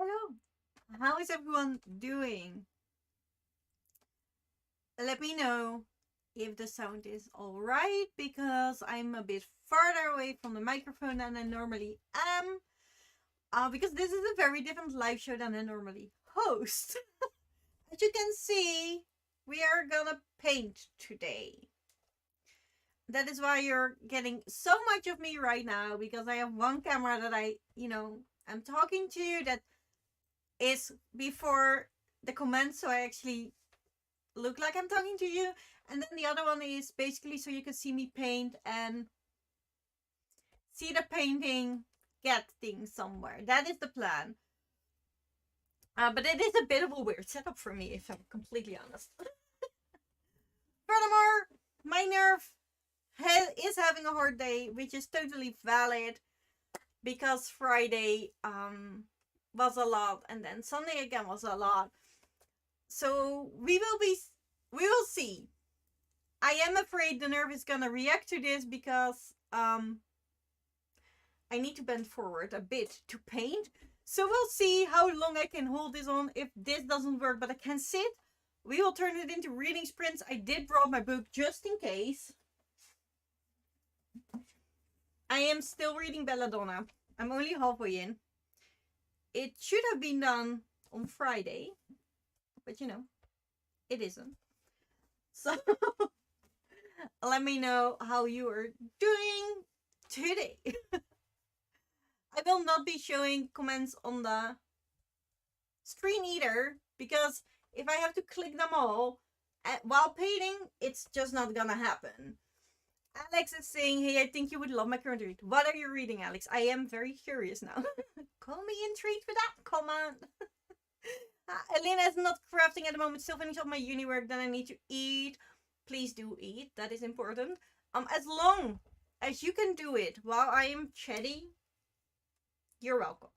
hello. How is everyone doing? Let me know if the sound is alright, because I'm a bit farther away from the microphone than I normally am. Because this is a very different live show than I normally host. As you can see, we are gonna paint today. That is why you're getting so much of me right now, because I have one camera that I'm talking to that is before the comments, so I actually look like I'm talking to you. And then the other one is basically so you can see me paint and see the painting get things somewhere. That is the plan. But it is a bit of a weird setup for me, if I'm completely honest. Furthermore, my nerve is having a hard day, which is totally valid, because Friday was a lot, and then Sunday again was a lot. So we will see. I am afraid the nerve is gonna react to this, because I need to bend forward a bit to paint. So we'll see how long I can hold this on. If this doesn't work, but I can sit, we will turn it into reading sprints. I did brought my book just in case. I am still reading Belladonna. I'm only halfway in. It should have been done on Friday, but it isn't. So let me know how you are doing today. I will not be showing comments on the screen either, because if I have to click them all while painting, it's just not gonna happen. Alex is saying, hey, I think you would love my current read. What are you reading, Alex? I am very curious now. Call me intrigued with that comment. Elena is not crafting at the moment, still finishing up my uni work, then I need to eat. Please do eat, that is important. As long as you can do it while I am chatty, you're welcome.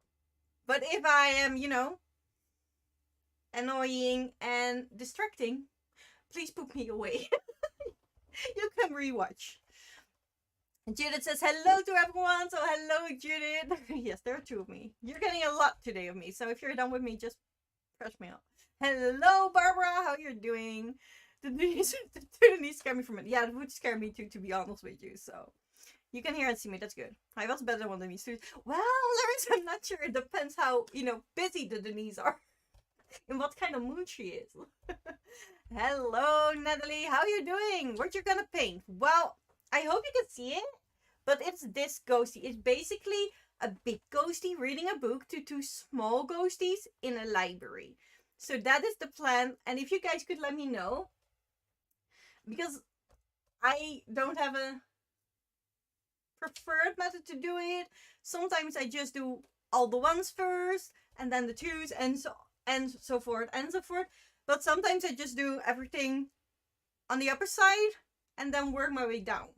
But if I am, annoying and distracting, please put me away. You can rewatch. Judith says hello to everyone. So hello, Judith. Yes, there are two of me. You're getting a lot today of me. So if you're done with me, just press me up. Hello, Barbara. How you doing? The knees scare me from it. Yeah, it would scare me too, to be honest with you. So you can hear and see me. That's good. I was better than one of these two. Well, Larry, I'm not sure. It depends how, busy the Denise are. And what kind of mood she is. Hello, Natalie. How you doing? What you gonna paint? Well, I hope you can see it. But it's this ghostie. It's basically a big ghostie reading a book to two small ghosties in a library. So that is the plan. And if you guys could let me know, because I don't have a preferred method to do it. Sometimes I just do all the ones first, and then the twos, and so forth and so forth. But sometimes I just do everything on the upper side and then work my way down.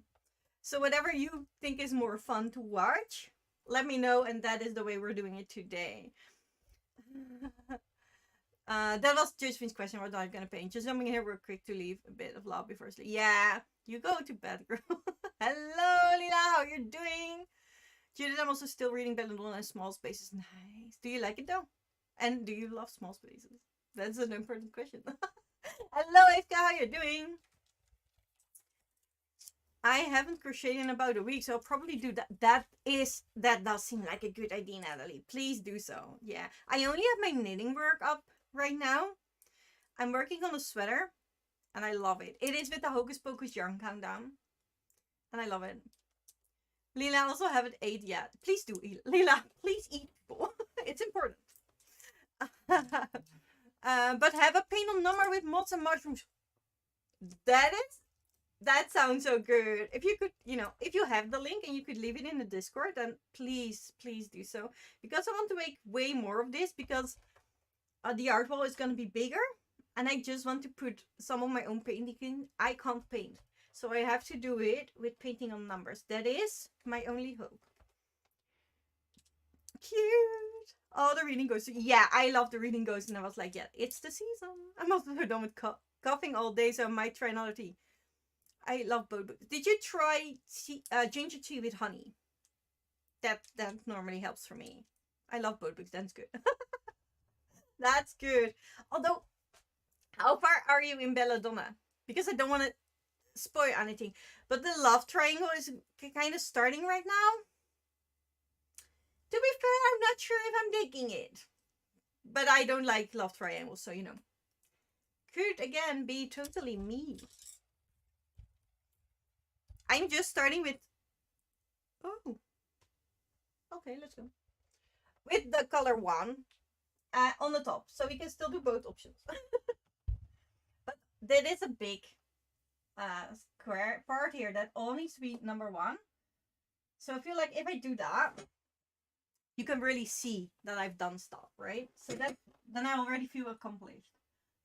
So whatever you think is more fun to watch, let me know, and that is the way we're doing it today. That was Josephine's question, what am I gonna paint? Just jumping here real quick to leave a bit of love before sleep. Yeah, you go to bed, girl. Hello, Lila, how you doing? Judith, I'm also still reading Belladonna in small spaces. Nice. Do you like it though? And do you love small spaces? That's an important question. Hello, Evka, how you doing? I haven't crocheted in about a week, so I'll probably do that. That does seem like a good idea, Natalie. Please do so. Yeah. I only have my knitting work up right now. I'm working on a sweater, and I love it. It is with the Hocus Pocus yarn countdown, and I love it. Lila, I also haven't ate yet. Please do eat. Lila, please eat, people. It's important. But have a paint on number with moths and mushrooms. That sounds so good. If you could, if you have the link and you could leave it in the Discord, then please do so. Because I want to make way more of this, because the art wall is going to be bigger. And I just want to put some of my own painting in. I can't paint. So I have to do it with painting on numbers. That is my only hope. Cute. Oh, the reading ghost. Yeah, I love the reading ghost. And I was like, yeah, it's the season. I'm also done with coughing all day, so I might try another tea. I love both books. Did you try ginger tea with honey? That normally helps for me. I love both books. That's good. That's good. Although, how far are you in Belladonna? Because I don't want to spoil anything. But the love triangle is kind of starting right now. To be fair, I'm not sure if I'm digging it. But I don't like love triangles, so you know. Could again be totally me. I'm just starting with. Oh, okay, let's go. With the color one on the top, so we can still do both options. But there is a big square part here that all needs to be number one. So I feel like if I do that, you can really see that I've done stuff, right? So that then I already feel accomplished.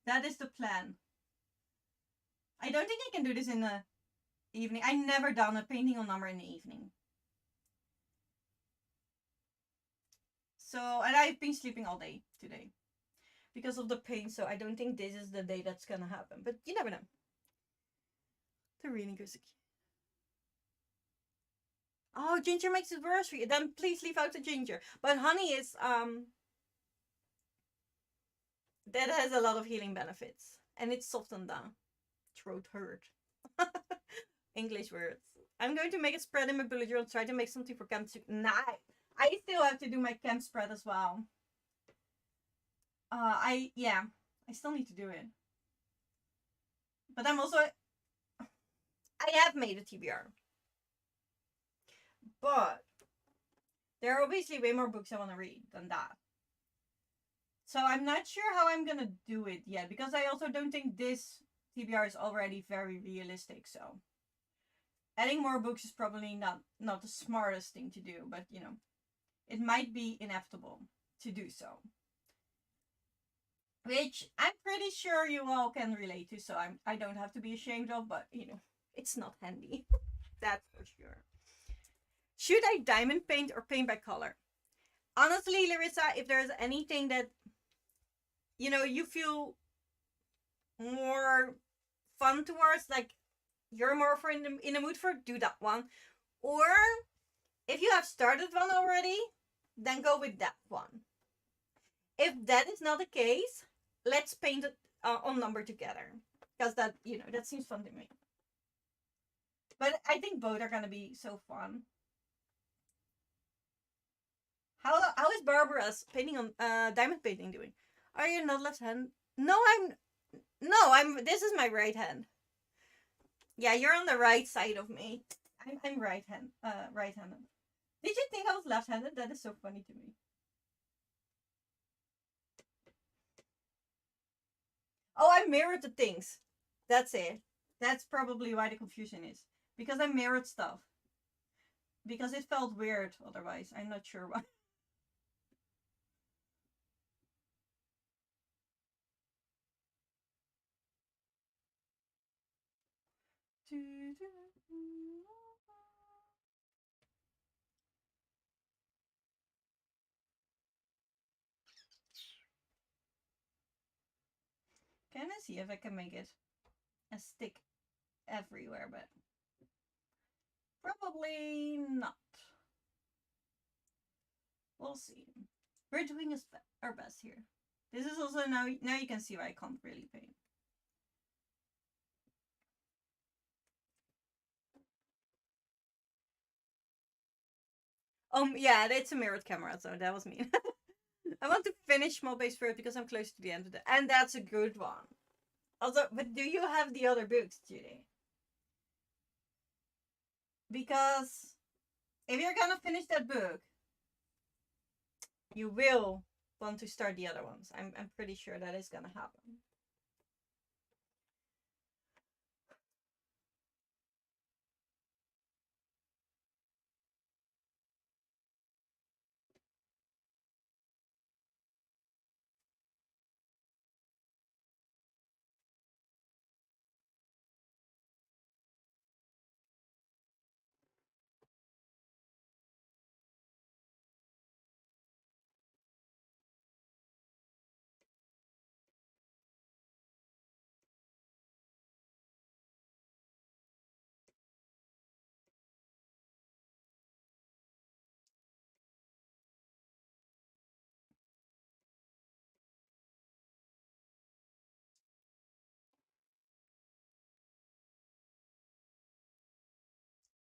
That is the plan. I don't think I can do this in the evening. I've never done a painting on number in the evening. So, and I've been sleeping all day today because of the pain. So I don't think this is the day that's gonna happen. But you never know. The reading goes. Oh, ginger makes it worse for you. Then please leave out the ginger. But honey is that has a lot of healing benefits, and it softens the throat hurt. English words. I'm going to make a spread in my bullet journal. Try to make something for camp too. Nah, I still have to do my camp spread as well. I still need to do it. But I'm also I have made a TBR. But there are obviously way more books I want to read than that. So I'm not sure how I'm gonna do it yet, because I also don't think this TBR is already very realistic. So adding more books is probably not the smartest thing to do, but you know, it might be inevitable to do so. Which I'm pretty sure you all can relate to, so I don't have to be ashamed of, but you know, it's not handy. That's for sure. Should I diamond paint or paint by color? Honestly, Larissa, if there's anything that you know you feel more fun towards, like you're more for in the mood for, do that one. Or if you have started one already, then go with that one. If that is not the case, let's paint it on number together, because that, you know, that seems fun to me. But I think both are gonna be so fun. How is Barbara's painting on diamond painting doing? Are you not left hand? No, I'm. This is my right hand. Yeah, you're on the right side of me. I'm right-handed. Did you think I was left-handed? That is so funny to me. Oh, I mirrored the things. That's it. That's probably why the confusion is. Because I mirrored stuff. Because it felt weird otherwise. I'm not sure why. Can I see if I can make it a stick everywhere, but probably not. We'll see. We're doing our best here. This is also now you can see why I can't really paint. Yeah, it's a mirrored camera, so that was me. I want to finish small base first because I'm close to the end of it, and that's a good one. Also, but do you have the other books, Judy? Because if you're gonna finish that book, you will want to start the other ones. I'm pretty sure that is gonna happen.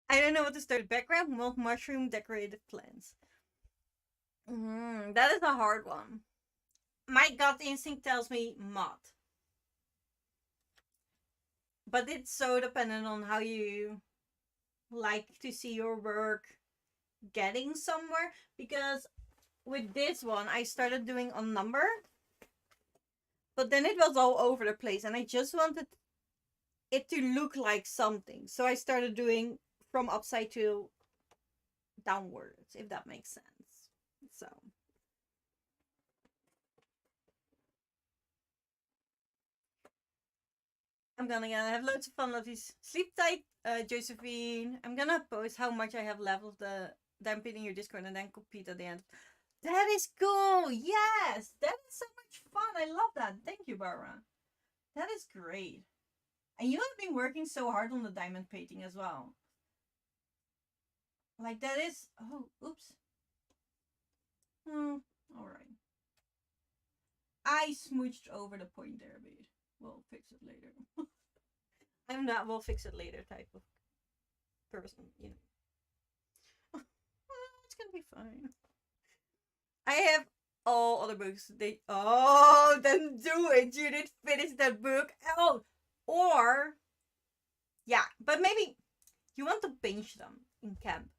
I don't know what to start. Background, mold, mushroom, decorative plants. That is a hard one. My gut instinct tells me mud. But it's so dependent on how you like to see your work getting somewhere. Because with this one, I started doing on number. But then it was all over the place. And I just wanted it to look like something. So I started doing from upside to downwards, if that makes sense. So I'm gonna have loads of fun with these. Sleep tight, Josephine. I'm gonna post how much I have left of the them in your Discord and then compete at the end. That is cool. Yes, that is so much fun. I love that. Thank you, Barbara. That is great. And you have been working so hard on the diamond painting as well. Like that is. Oh, oops. All right. I smooched over the point there a bit. We'll fix it later. I'm not we'll fix it later type of person, you know. It's gonna be fine. I have all other books. Then do it. You did finish that book. Oh, or yeah, but maybe you want to binge them in camp.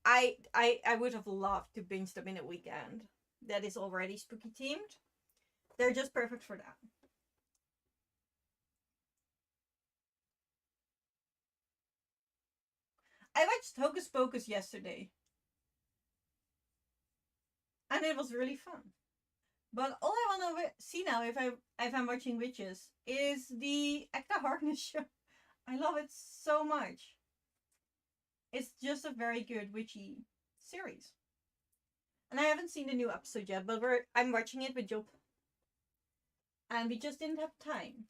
I would have loved to binge them in a weekend. That is already spooky themed. They're just perfect for that. I watched Hocus Pocus yesterday, and it was really fun. But all I want to see now, if I'm watching witches, is the Acta Harkness show. I love it so much. It's just a very good witchy series, and I haven't seen the new episode yet. But I'm watching it with Job, and we just didn't have time.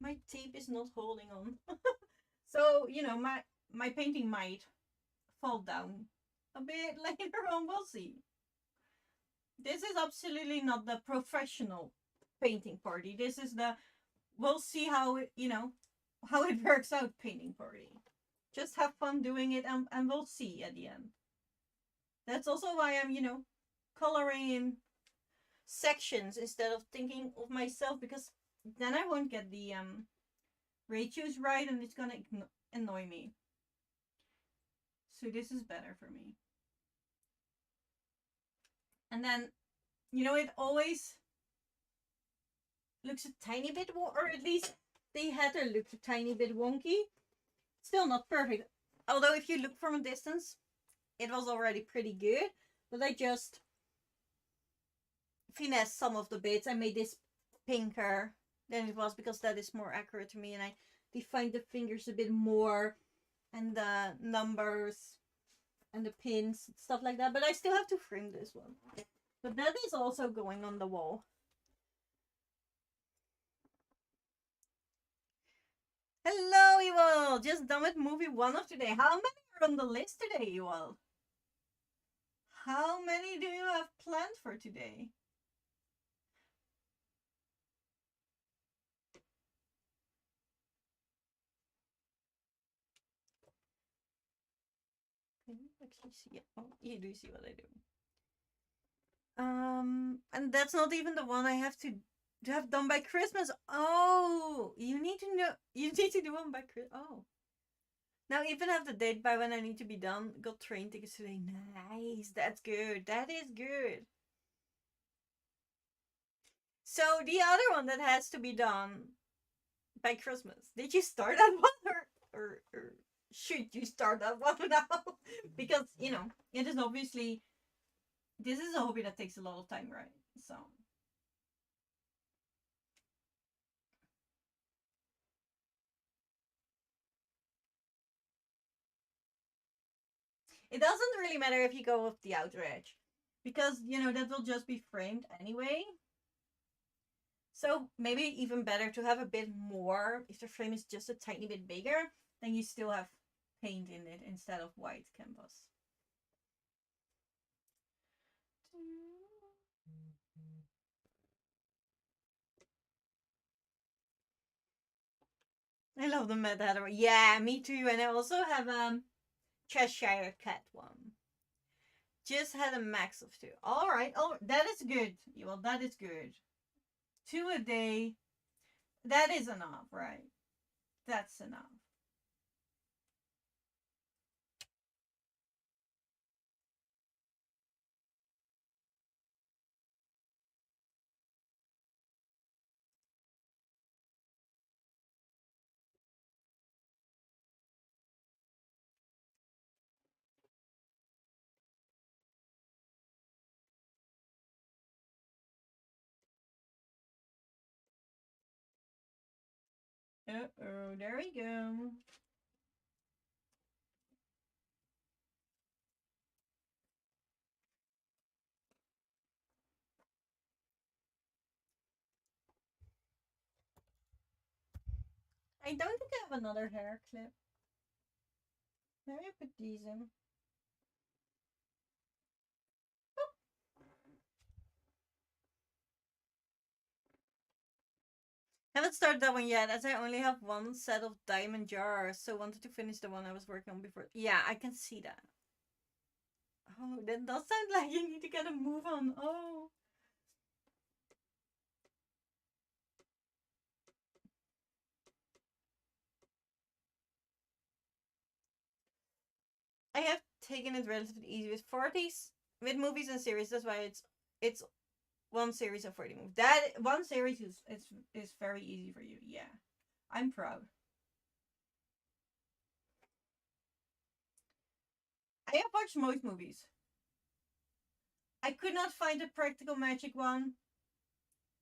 My tape is not holding on, so you know my painting might fall down a bit later on. We'll see. This is absolutely not the professional painting party. This is the we'll see how it, how it works out painting party. Just have fun doing it and we'll see at the end. That's also why I'm, coloring in sections instead of thinking of myself because then I won't get the ratios right and it's gonna annoy me. So this is better for me. And then, it always looks a tiny bit, or at least the header looks a tiny bit wonky. Still not perfect. Although if you look from a distance, it was already pretty good. But I just finessed some of the bits. I made this pinker than it was because that is more accurate to me. And I defined the fingers a bit more and the numbers and the pins, stuff like that. But I still have to frame this one. But that is also going on the wall. Hello, Ewell! Just done with movie 1 of today. How many are on the list today, Ewell? How many do you have planned for today? Can you actually see it? Oh, you do see what I do. And that's not even the one I have to have done by Christmas. Oh, you need to know. You need to do one by Christmas. Oh. Now even have the date by when I need to be done. Got train tickets today. Nice. That's good. That is good. So the other one that has to be done by Christmas. Did you start that one or should you start that one now? Because, it is obviously this is a hobby that takes a lot of time, right? So it doesn't really matter if you go with the outer edge. Because, that will just be framed anyway. So maybe even better to have a bit more. If the frame is just a tiny bit bigger, then you still have paint in it instead of white canvas. I love the Mad Hatter. Yeah, me too. And I also have Cheshire Cat one. Just had a max of 2. All right. Oh, that is good. Well, that is good. 2 a day. That is enough, right? That's enough. Uh-oh, there we go. I don't think I have another hair clip. Maybe I put these in. Haven't started that one yet, as I only have one set of diamond jars, so wanted to finish the one I was working on before. Yeah, I can see that. Oh, that does sound like you need to get a move on. Oh. I have taken it relatively easy with 40s, with movies and series. That's why it's one series of 40 movies. That one series is very easy for you. Yeah, I'm proud. I have watched most movies. I could not find a practical magic one,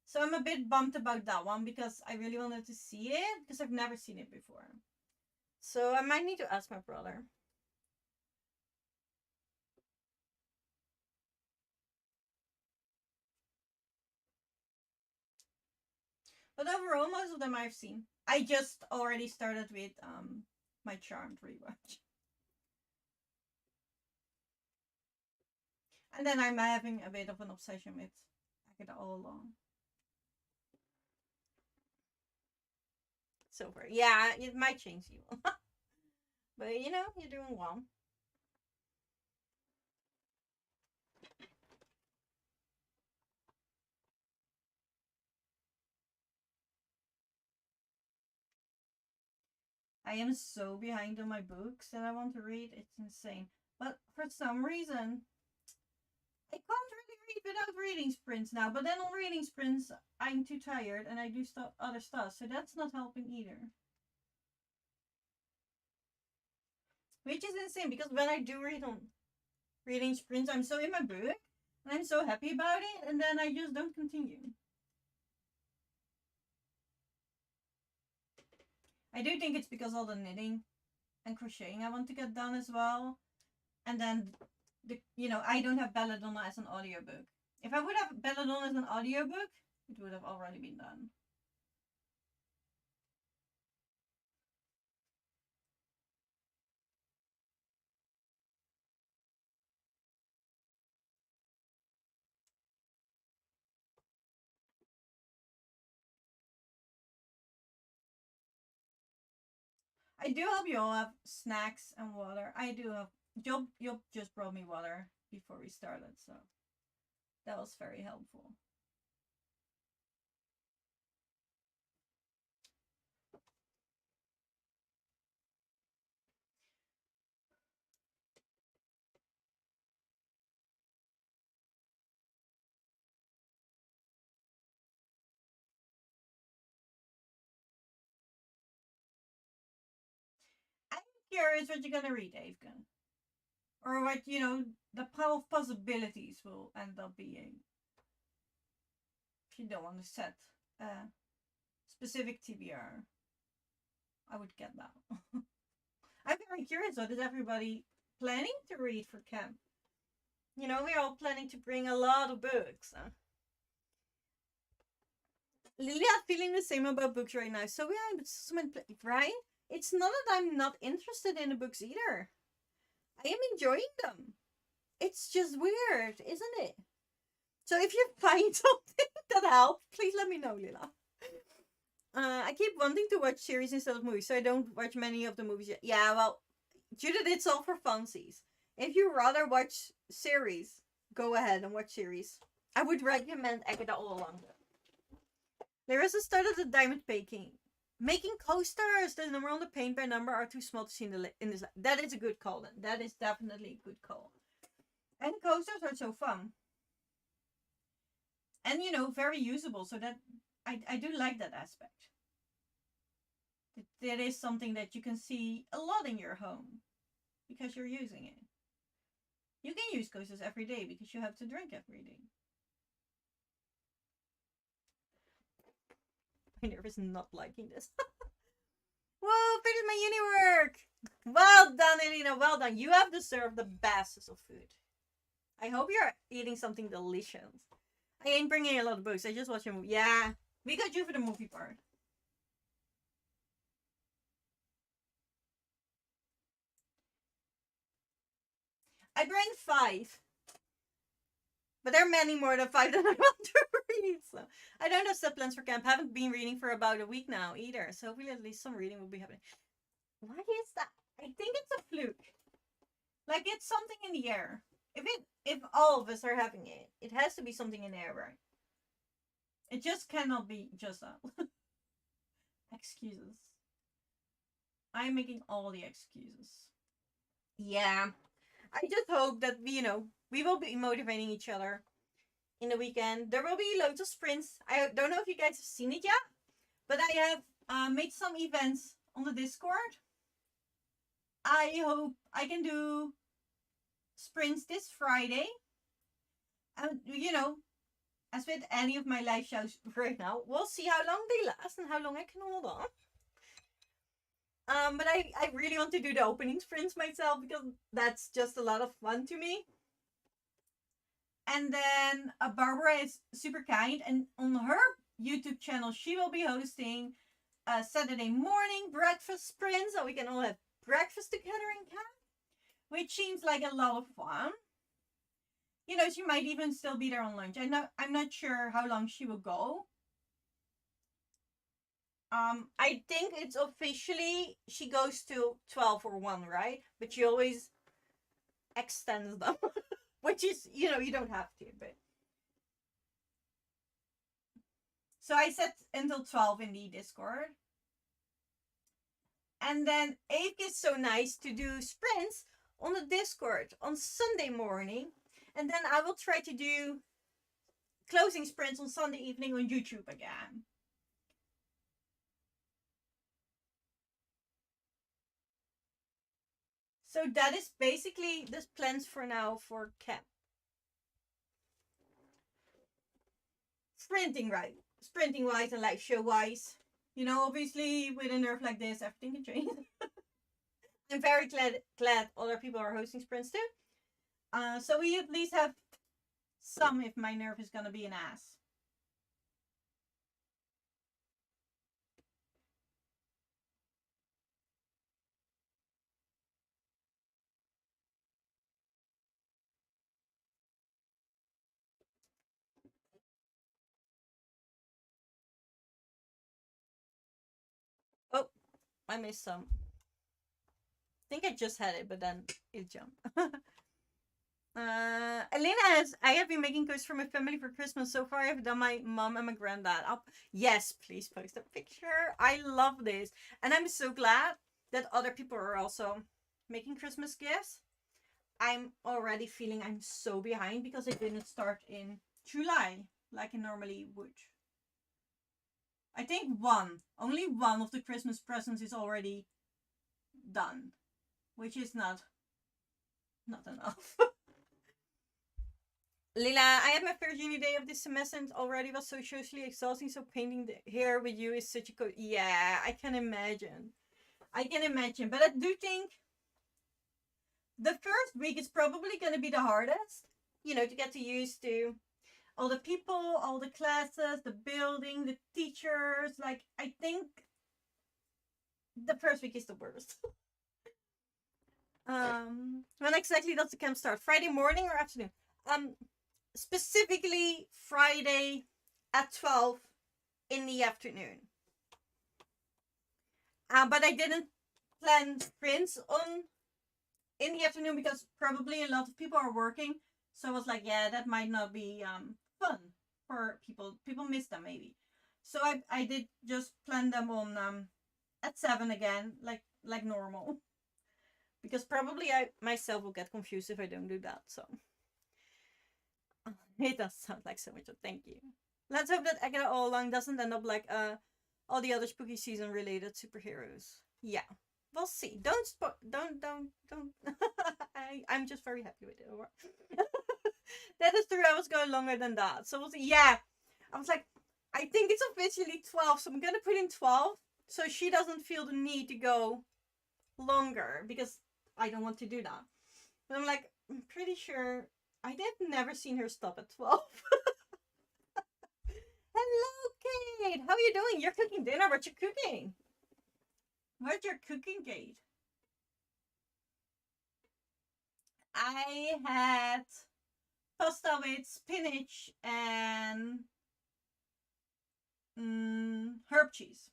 so I'm a bit bummed about that one because I really wanted to see it because I've never seen it before. So I might need to ask my brother. But overall, most of them I've seen. I just already started with my Charmed rewatch. And then I'm having a bit of an obsession with Agatha all along. So far. Yeah, it might change you. But you know, you're doing well. I am so behind on my books that I want to read. It's insane. But for some reason, I can't really read without reading sprints now. But then on reading sprints, I'm too tired and I do other stuff. So that's not helping either. Which is insane because when I do read on reading sprints, I'm so in my book and I'm so happy about it. And then I just don't continue. I do think it's because all the knitting and crocheting I want to get done as well. And then, I don't have Belladonna as an audiobook. If I would have Belladonna as an audiobook, it would have already been done. I do hope you all have snacks and water. I do have. Job just brought me water before we started, so that was very helpful. I'm curious what you're gonna read, Avgan. Or what, the pile of possibilities will end up being. If you don't want to set a specific TBR, I would get that. I'm very curious, what is everybody planning to read for camp? We're all planning to bring a lot of books. Lilia feeling the same about books right now. So yeah, but so many, right? It's not that I'm not interested in the books either. I am enjoying them. It's just weird, isn't it? So if you find something that helps, please let me know, Lila. I keep wanting to watch series instead of movies, so I don't watch many of the movies yet. Yeah, well, Judith, it's all for funsies. If you rather watch series, go ahead and watch series. I would recommend Agatha all along. There is a start of the diamond baking. Making coasters. The number on the paint by number are too small to see in this. That is a good call then. That is definitely a good call. And coasters are so fun. And, you know, very usable. So that I do like that aspect. That is something that you can see a lot in your home because you're using it. You can use coasters every day because you have to drink every day. My nerve is not liking this. Whoa, finished my uni work! Well done, Elena, well done. You have deserved the best of food. I hope you're eating something delicious. I ain't bringing a lot of books, I just watched a movie. Yeah, we got you for the movie part. I bring 5. But there are many more than 5 that I want to read. So I don't have set plans for camp. Haven't been reading for about a week now either. So hopefully at least some reading will be happening. Why is that? I think it's a fluke. Like it's something in the air. If all of us are having it, it has to be something in the air, right? It just cannot be just that. Excuses. I'm making all the excuses. Yeah. I just hope that we will be motivating each other in the weekend. There will be loads of sprints. I don't know if you guys have seen it yet, but I have made some events on the Discord. I hope I can do sprints this Friday. And, as with any of my live shows right now, we'll see how long they last and how long I can hold on. But I really want to do the opening sprints myself because that's just a lot of fun to me. And then Barbara is super kind, and on her YouTube channel, she will be hosting a Saturday morning breakfast sprint, so we can all have breakfast together in camp, which seems like a lot of fun. She might even still be there on lunch. I'm not sure how long she will go. I think it's officially she goes to 12 or 1, right? But she always extends them. Which is, you don't have to, but. So I set until 12 in the Discord. And then Ake is so nice to do sprints on the Discord on Sunday morning. And then I will try to do closing sprints on Sunday evening on YouTube again. So that is basically the plans for now for camp. Sprinting wise and live show wise. Obviously with a nerve like this, everything can change. I'm very glad other people are hosting sprints too. So we at least have some if my nerve is gonna be an ass. Oh, I missed some. I think I just had it, but then it jumped. Elena I have been making cookies for my family for Christmas. So far, I've done my mom and my granddad. Yes, please post a picture. I love this. And I'm so glad that other people are also making Christmas gifts. I'm already feeling I'm so behind because I didn't start in July like I normally would. I think only one of the Christmas presents is already done, which is not enough. Lila, I had my first uni day of this semester and already was so socially exhausting, so painting the hair with you is such a yeah, I can imagine. But I do think the first week is probably going to be the hardest, to get used to all the people, all the classes, the building, the teachers. Like, I think the first week is the worst. When exactly does the camp start? Friday morning or afternoon? Specifically Friday at 12 in the afternoon. But I didn't plan sprints on in the afternoon because probably a lot of people are working. So I was like, yeah, that might not be fun for people. People miss them maybe. So I did just plan them on at 7 again, like normal. Because probably I myself will get confused if I don't do that. So it does sound like so much. Thank you. Let's hope that Agatha All Along doesn't end up like all the other spooky season related superheroes. Yeah, we'll see. Don't. I'm just very happy with it. That is true. I was going longer than that, so we'll see. Yeah, I was like, I think it's officially 12, so I'm gonna put in 12, so she doesn't feel the need to go longer because I don't want to do that. But I'm like, I'm pretty sure I did never seen her stop at 12. Hello, Kate. How are you doing? You're cooking dinner. What you cooking? What's your cooking, Kate? I had pasta with spinach and herb cheese.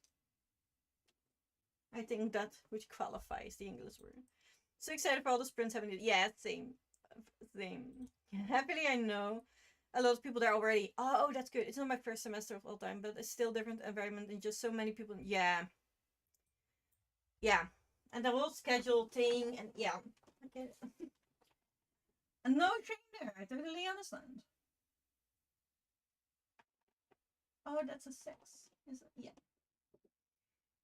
I think that which qualifies the English word. So excited for all the sprints having it. Yeah, same. Same. Happily, I know a lot of people there already. Oh, that's good. It's not my first semester of all time, but it's still different environment and just so many people. Yeah. Yeah. And the whole schedule thing, and yeah. I get it. And no trainer. I totally understand. Oh, that's a 6. Is it? Yeah.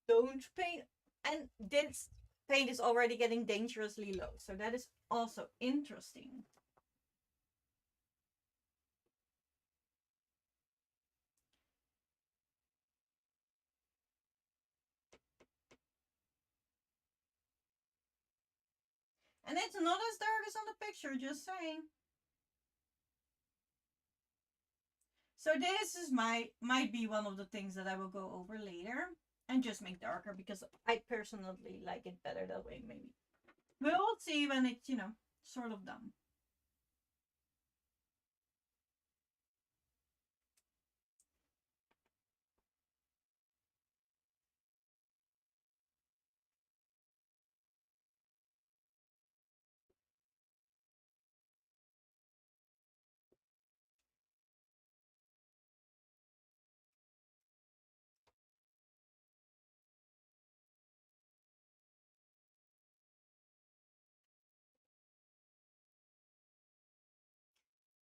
Don't paint. And this paint is already getting dangerously low. So that is also interesting. And it's not as dark as on the picture, just saying. So this is might be one of the things that I will go over later and just make darker because I personally like it better that way, maybe. We'll see when it's, sort of done.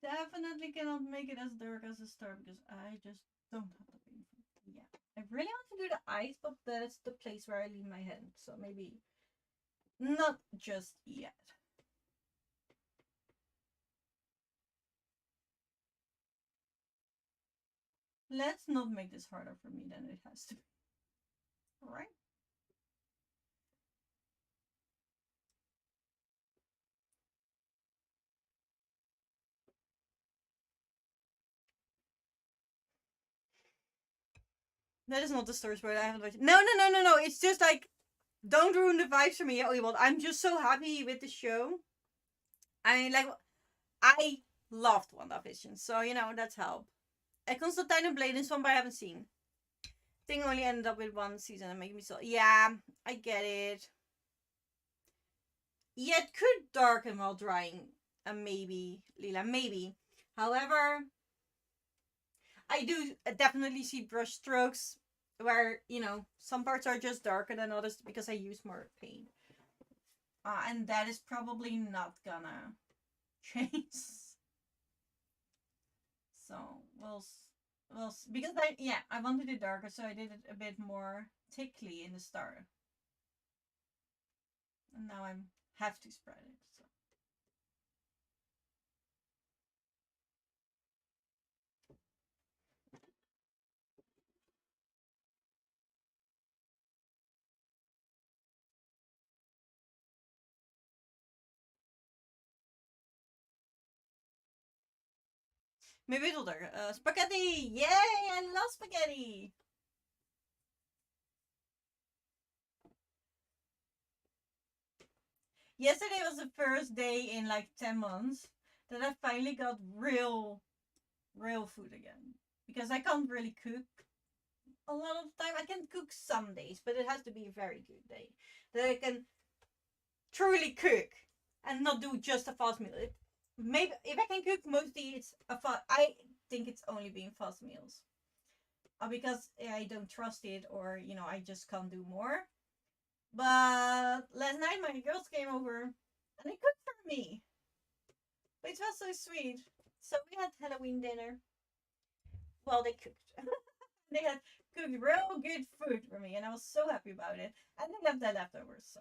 Definitely cannot make it as dark as the star because I just don't have the paint. Yeah. I really want to do the eyes, but that's the place where I leave my hand. So maybe not just yet. Let's not make this harder for me than it has to be. Alright? That is not the story spoiler. I haven't watched. No. It's just like, don't ruin the vibes for me, Oliwald. I'm just so happy with the show. I loved WandaVision, so that's help. And Constantine and Blade is one, but I haven't seen. Thing only ended up with one season and making me so. Yeah, I get it. Yeah, it could darken while drying. Maybe, Lila, maybe. However, I do definitely see brush strokes where, some parts are just darker than others because I use more paint. And that is probably not gonna change. So, because I wanted it darker, so I did it a bit more thickly in the start. And now I have to spread it. So. Maybe it'll darker. Spaghetti! Yay! I love spaghetti! Yesterday was the first day in like 10 months that I finally got real food again. Because I can't really cook a lot of the time. I can cook some days, but it has to be a very good day that I can truly cook and not do just a fast meal. Maybe if I can cook, mostly it's a fast. I think it's only being fast meals, because I don't trust it, or I just can't do more. But last night my girls came over and they cooked for me. It was so sweet. So we had Halloween dinner. Well, they cooked. They had cooked real good food for me, and I was so happy about it. And they left the leftovers, so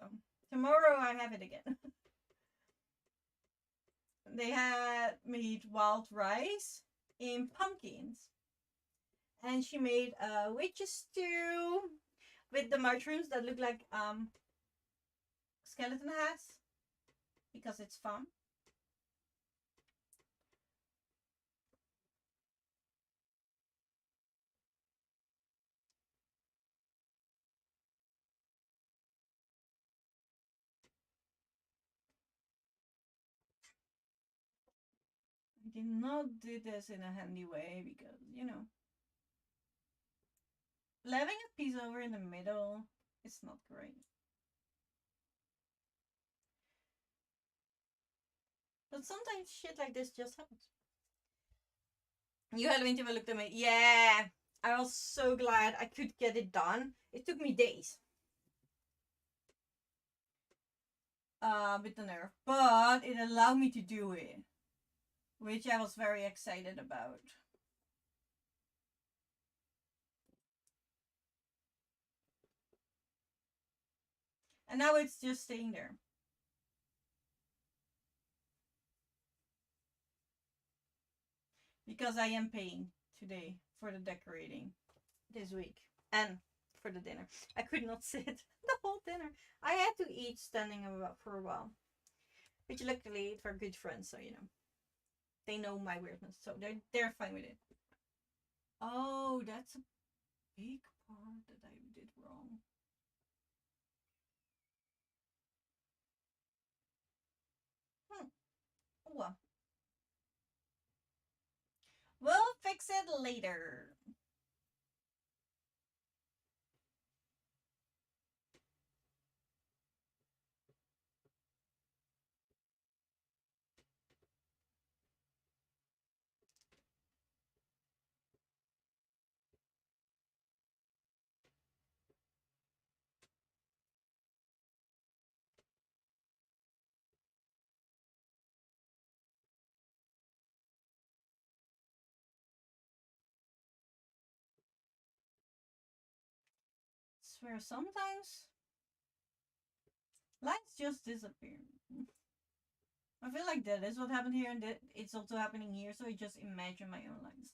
tomorrow I have it again. They had made wild rice in pumpkins, and she made a witch stew with the mushrooms that look like skeleton heads because it's fun. I did not do this in a handy way because, leaving a piece over in the middle is not great. But sometimes shit like this just happens. You had Halloween looked at me. Yeah, I was so glad I could get it done. It took me days. With the nerve, but it allowed me to do it, which I was very excited about. And now it's just staying there. Because I am paying today for the decorating this week and for the dinner. I could not sit the whole dinner. I had to eat standing for a while. Which luckily they're good friends, so they know my weirdness, so they're fine with it. Oh, that's a big part that I did wrong. Well, we'll fix it later. Swear sometimes lines just disappear. I feel like that is what happened here, and that it's also happening here, so I just imagine my own lines.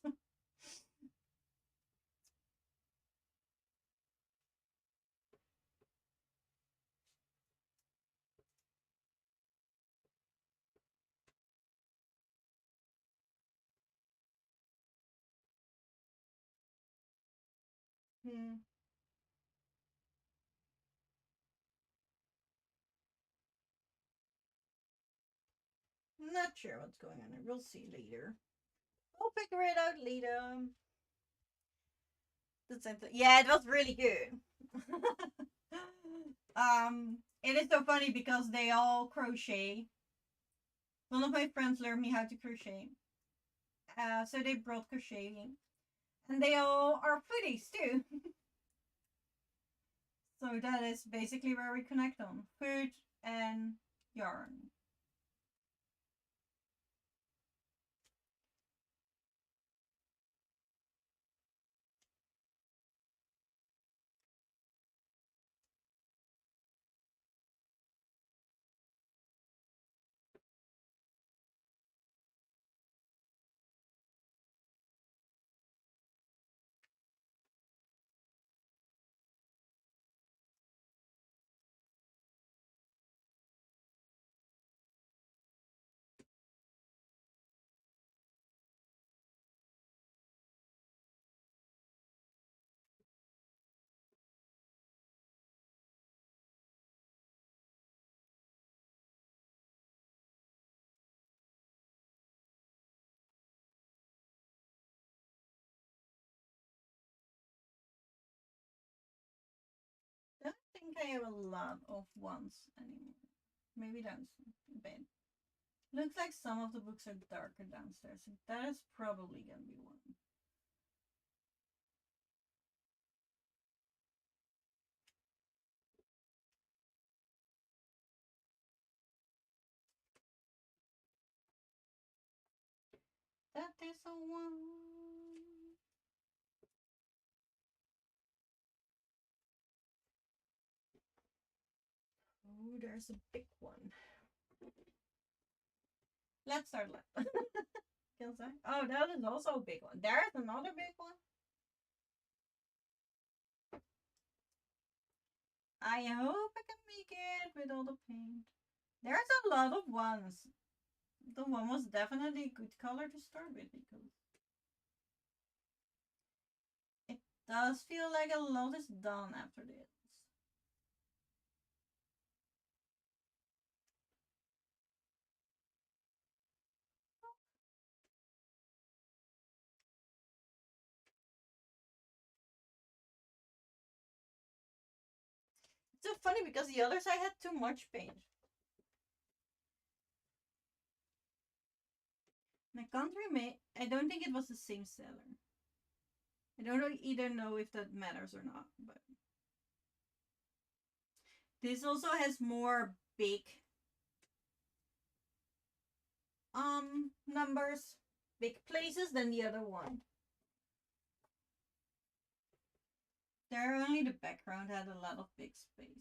Hmm. Not sure what's going on. We'll see later. We'll figure it out later. Yeah, it was really good. It is so funny because they all crochet. One of my friends learned me how to crochet. So they brought crocheting. And they all are foodies too. So that is basically where we connect on food and yarn. think I have a lot of ones anymore. Maybe that's bad. Looks like some of the books are darker downstairs. So that is probably gonna be one. That is a one. Oh, there's a big one. Let's start left. Oh, that is also a big one. There's another big one. I hope I can make it with all the paint. There's a lot of ones. The one was definitely a good color to start with because it does feel like a lot is done after this. It's so funny because the other side had too much paint. I can't remember. I don't think it was the same seller. I don't either know if that matters or not, but this also has more big numbers, big places than the other one. There only the background had a lot of big spaces.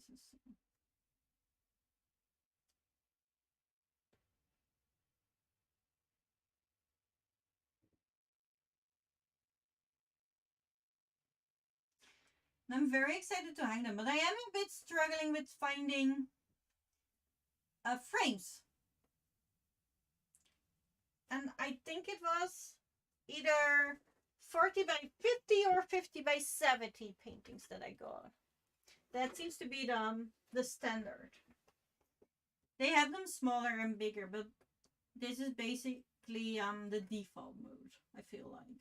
And I'm very excited to hang them, but I am a bit struggling with finding frames. And I think it was either 40 by 50 or 50 by 70 paintings that I got. That seems to be the standard. They have them smaller and bigger, but this is basically the default mode, I feel like.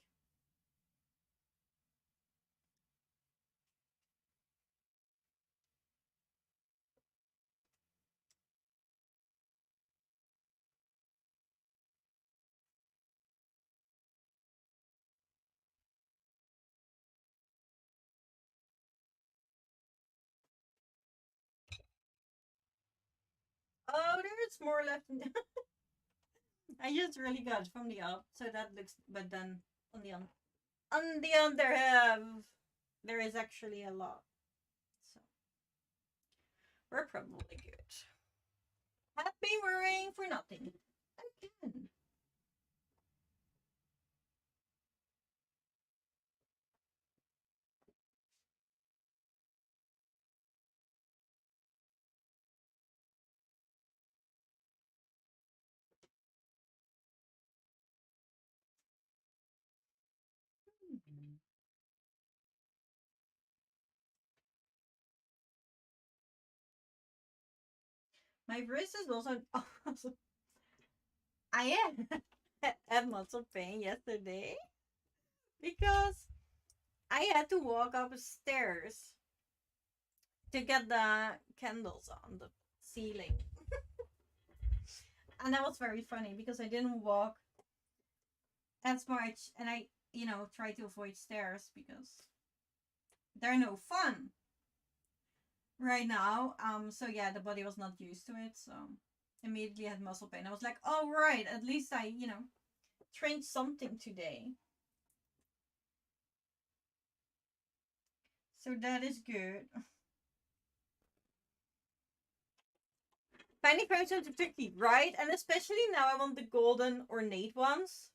Oh, there's more left. I just really got from the up, so that looks. But then on the other half, there is actually a lot. So we're probably good. Happy worrying for nothing again. My wrist is also awesome. I had muscle pain yesterday because I had to walk upstairs to get the candles on the ceiling. And that was very funny because I didn't walk as much and I, try to avoid stairs because they're no fun right now. So yeah, the body was not used to it, so immediately had muscle pain. I was like, oh right, at least I, trained something today. So that is good. Finding frames are tricky, right? And especially now I want the golden ornate ones.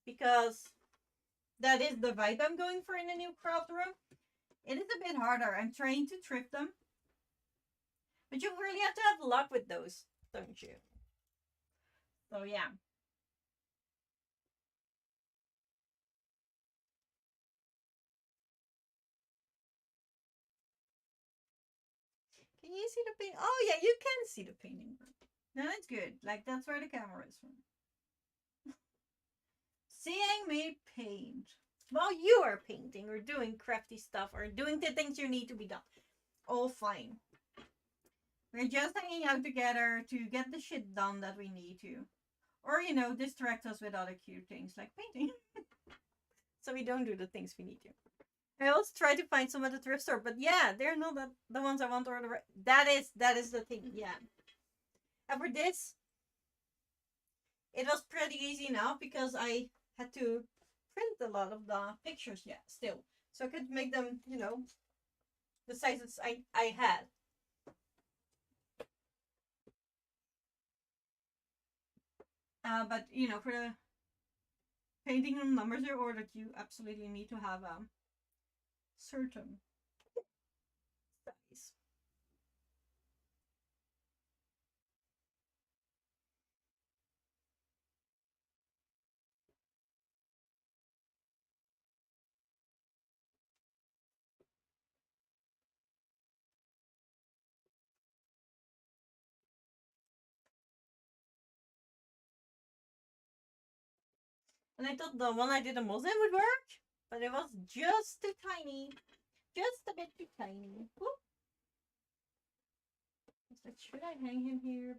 Because that is the vibe I'm going for in the new craft room. It is a bit harder. I'm trying to trip them. But you really have to have luck with those, don't you? So yeah. Can you see the paint? Oh yeah, you can see the painting. No, that's good. Like that's where the camera is from. Seeing me paint while you are painting or doing crafty stuff or doing the things you need to be done. all fine. We're just hanging out together to get the shit done that we need to. Or, you know, distract us with other cute things like painting. So we don't do the things we need to. I also try to find some at the thrift store, but yeah, they're not the ones I want, or that is the thing. Yeah. And for this, it was pretty easy enough because I had to print a lot of the pictures. Yeah, still, so I could make them, you know, the sizes I had. But you know, for the painting and numbers are ordered, you absolutely need to have a certain size. And I thought the one I did a muslin would work, but it was just too tiny. Just a bit too tiny. Whoop. It's like, should I hang him here?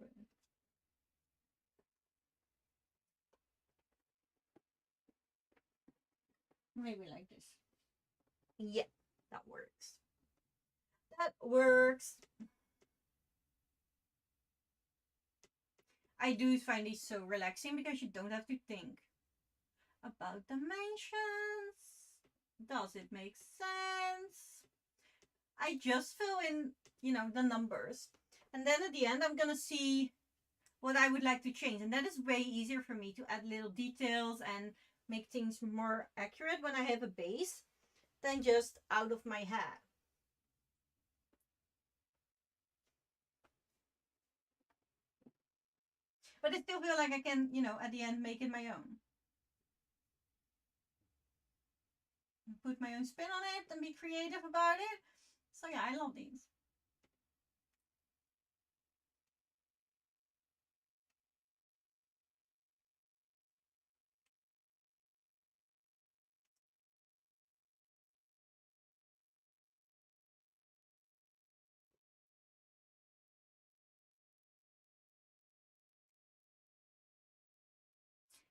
But maybe like this. Yeah, that works. That works. I do find these so relaxing because you don't have to think about dimensions. Does it make sense? I just fill in, you know, the numbers. And then at the end, I'm going to see what I would like to change. And that is way easier for me to add little details and make things more accurate when I have a base than just out of my head. But I still feel like I can, you know, at the end make it my own. Put my own spin on it and be creative about it. So yeah, I love these.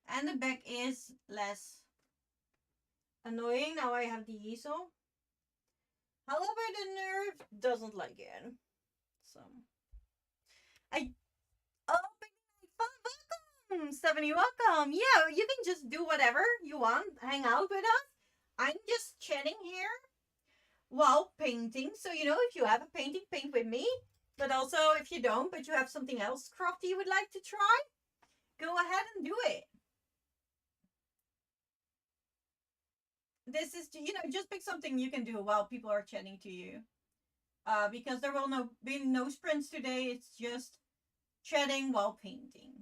And the back is less annoying. Now I have the easel. However, the nerve doesn't like it. So I welcome, Stephanie, welcome. Yeah, you can just do whatever you want. Hang out with us. I'm just chatting here while painting. So, you know, if you have a painting, paint with me. But also, if you don't, but you have something else crafty you would like to try, go ahead and do it. This is, you know, just pick something you can do while people are chatting to you. Because there will be no sprints today. It's just chatting while painting.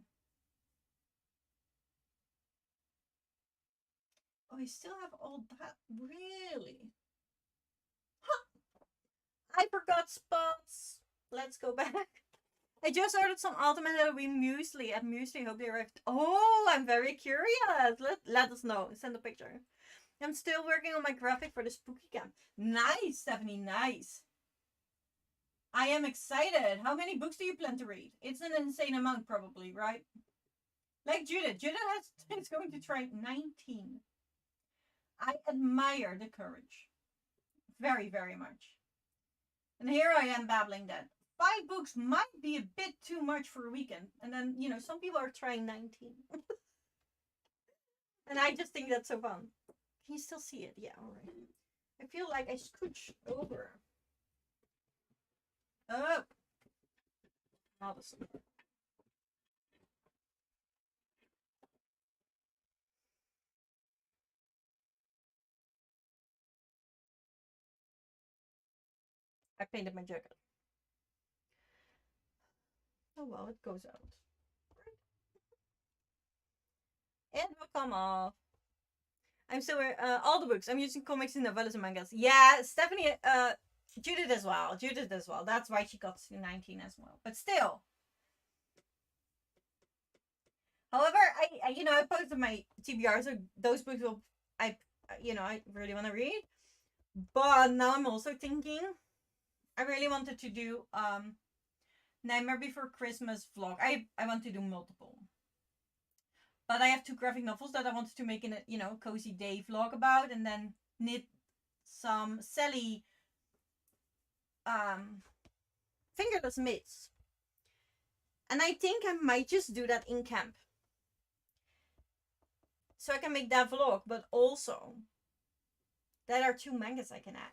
Oh, I still have all that. Really? Huh. I forgot spots. Let's go back. I just ordered some ultimate Halloween muesli at Muesli. Hope they arrived. Oh, I'm very curious. Let us know. Send a picture. I'm still working on my graphic for the spooky camp. Nice, Stephanie. Nice. I am excited. How many books do you plan to read? It's an insane amount, probably, right? Like Judith. Judith is going to try 19. I admire the courage. Very, very much. And here I am babbling that 5 books might be a bit too much for a weekend. And then, you know, some people are trying 19. And I just think that's so fun. Can you still see it? Yeah, all right. I feel like I scooch over. Oh. Now this. I painted my jacket. Oh well, it goes out. It will come off. I'm still all the books. I'm using comics and novellas and mangas. Yeah, Stephanie, Judith as well. Judith as well. That's why she got to 19 as well. But still. However, I you know, I posted my TBR, so those books will I really want to read. But now I'm also thinking I really wanted to do Nightmare Before Christmas vlog. I want to do multiple. But I have 2 graphic novels that I wanted to make in a, you know, cozy day vlog about, and then knit some Sally fingerless mitts. And I think I might just do that in camp. So I can make that vlog, but also that are 2 mangas I can add.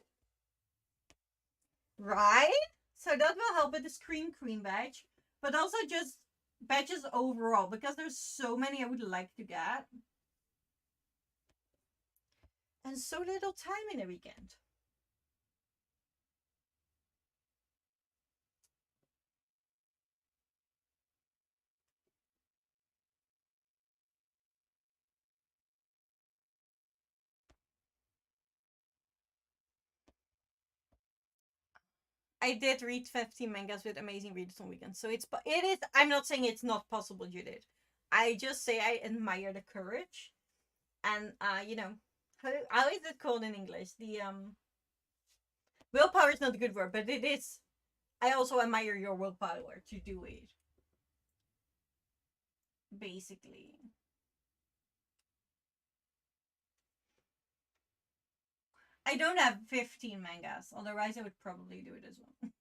Right? So that will help with the Scream Queen badge, but also just badges overall, because there's so many I would like to get. And so little time in a weekend. I did read 15 mangas with amazing readers on weekends. So it is, I'm not saying it's not possible, Judith. I just say I admire the courage. And, you know, how is it called in English? The, willpower is not a good word, but it is. I also admire your willpower to do it. Basically. I don't have 15 mangas, otherwise I would probably do it as well.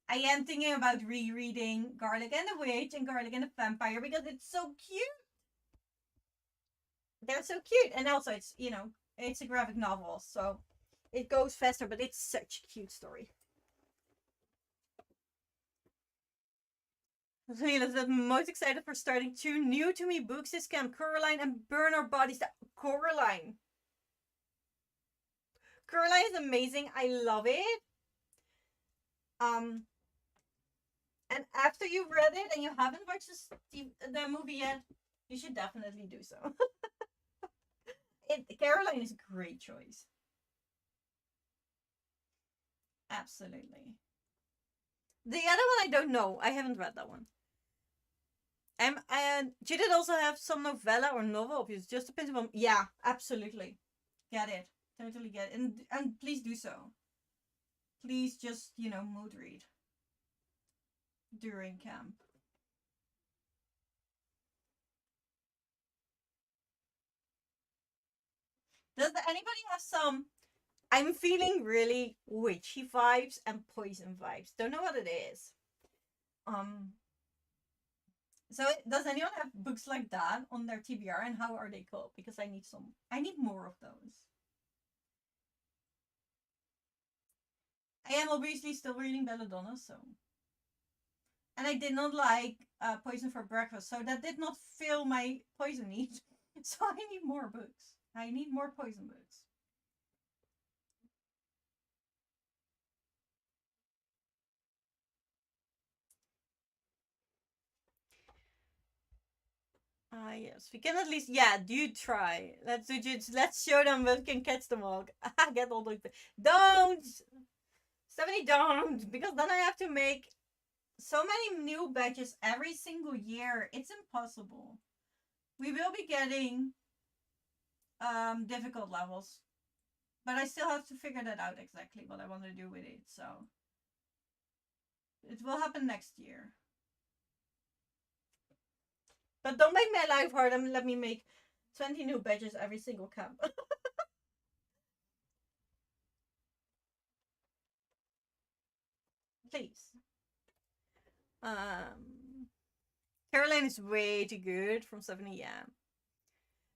I am thinking about rereading Garlic and the Witch and Garlic and the Vampire because it's so cute. They're so cute. And also it's, you know, it's a graphic novel, so it goes faster, but it's such a cute story. Leela's the most excited for starting 2 new to me books this camp, Coraline and Burn Our Bodies. Coraline. Coraline is amazing. I love it. And after you've read it and you haven't watched the movie yet, you should definitely do so. Caroline is a great choice. Absolutely. The other one I don't know. I haven't read that one. And did it also have some novella or novel? It just depends on. Yeah, absolutely. Get it. Totally get it. And please do so. Please just, you know, mood read during camp. Does anybody have some? I'm feeling really witchy vibes and poison vibes. Don't know what it is. So does anyone have books like that on their TBR, and how are they called? Because I need some. I need more of those. I am obviously still reading Belladonna, so. And I did not like Poison for Breakfast, so that did not fill my poison need. So I need more books. I need more poison books. Yes, we can at least, yeah, do try. Let's do just, let's show them we can catch them all. Get all the, don't, Stephanie, don't, because then I have to make so many new badges every single year. It's impossible. We will be getting difficult levels, but I still have to figure that out exactly what I want to do with it. So it will happen next year. But don't make my life hard and let me make 20 new badges every single camp. Please. Caroline is way too good from 70, yeah.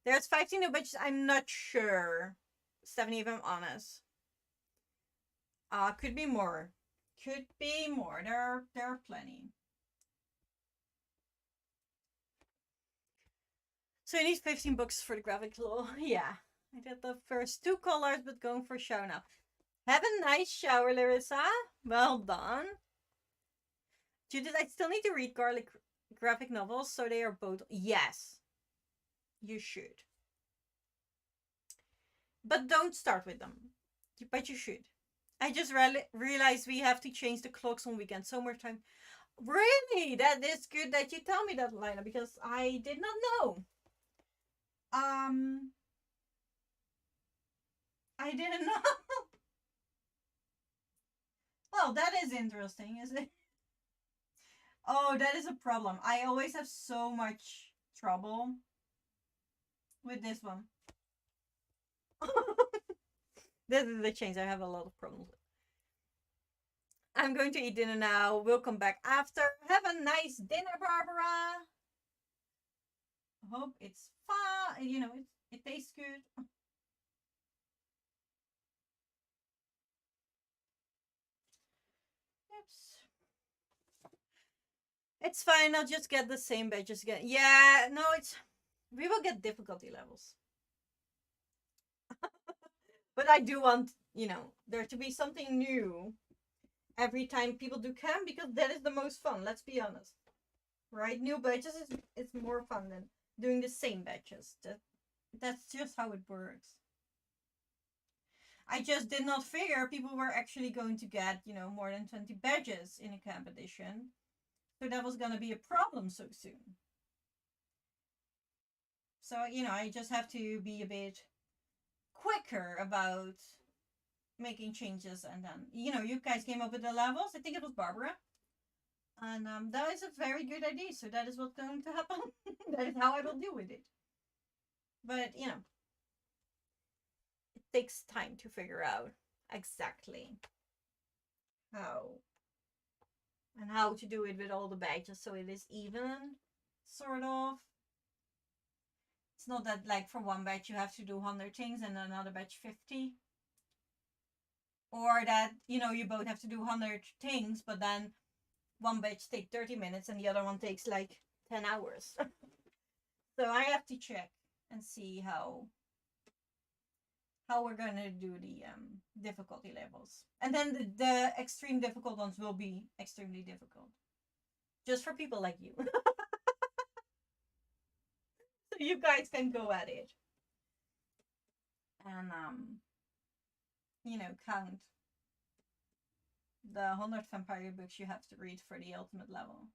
There's 15 new badges, I'm not sure. 70 if I'm honest. Could be more. Could be more. There are plenty. So you need 15 books for the graphic law. Yeah. I did the first 2 colors, but going for shower now. Have a nice shower, Larissa. Well done. Judith, I still need to read garlic graphic novels, so they are both. Yes. You should. But don't start with them. But you should. I just realized we have to change the clocks on weekends. So more time. Really? That is good that you tell me that, Lila, because I did not know. I didn't know. Well, that is interesting, isn't it? Oh, that is a problem. I always have so much trouble with this one. This is the change I have a lot of problems with. I'm going to eat dinner now. We'll come back after. Have a nice dinner, Barbara. Hope it's fun. You know, it tastes good. Oops. It's fine. I'll just get the same badges again. Yeah, no, we will get difficulty levels. But I do want, there to be something new every time people do camp, because that is the most fun. Let's be honest, right? New badges is more fun than doing the same badges. That's just how it works. I just did not figure people were actually going to get, more than 20 badges in a camp edition. So that was going to be a problem so soon. So, I just have to be a bit quicker about making changes. And then, you guys came up with the levels. I think it was Barbara. And that is a very good idea. So that is what's going to happen. That is how I will deal with it. But, it takes time to figure out exactly how and how to do it with all the badges so it is even, sort of. It's not that, like, for one badge you have to do 100 things and another badge 50. Or that, you both have to do 100 things, but then one batch takes 30 minutes and the other one takes like 10 hours. So I have to check and see how we're going to do the difficulty levels. And then the extreme difficult ones will be extremely difficult. Just for people like you. So you guys can go at it. And, count the 100 vampire books you have to read for the ultimate level.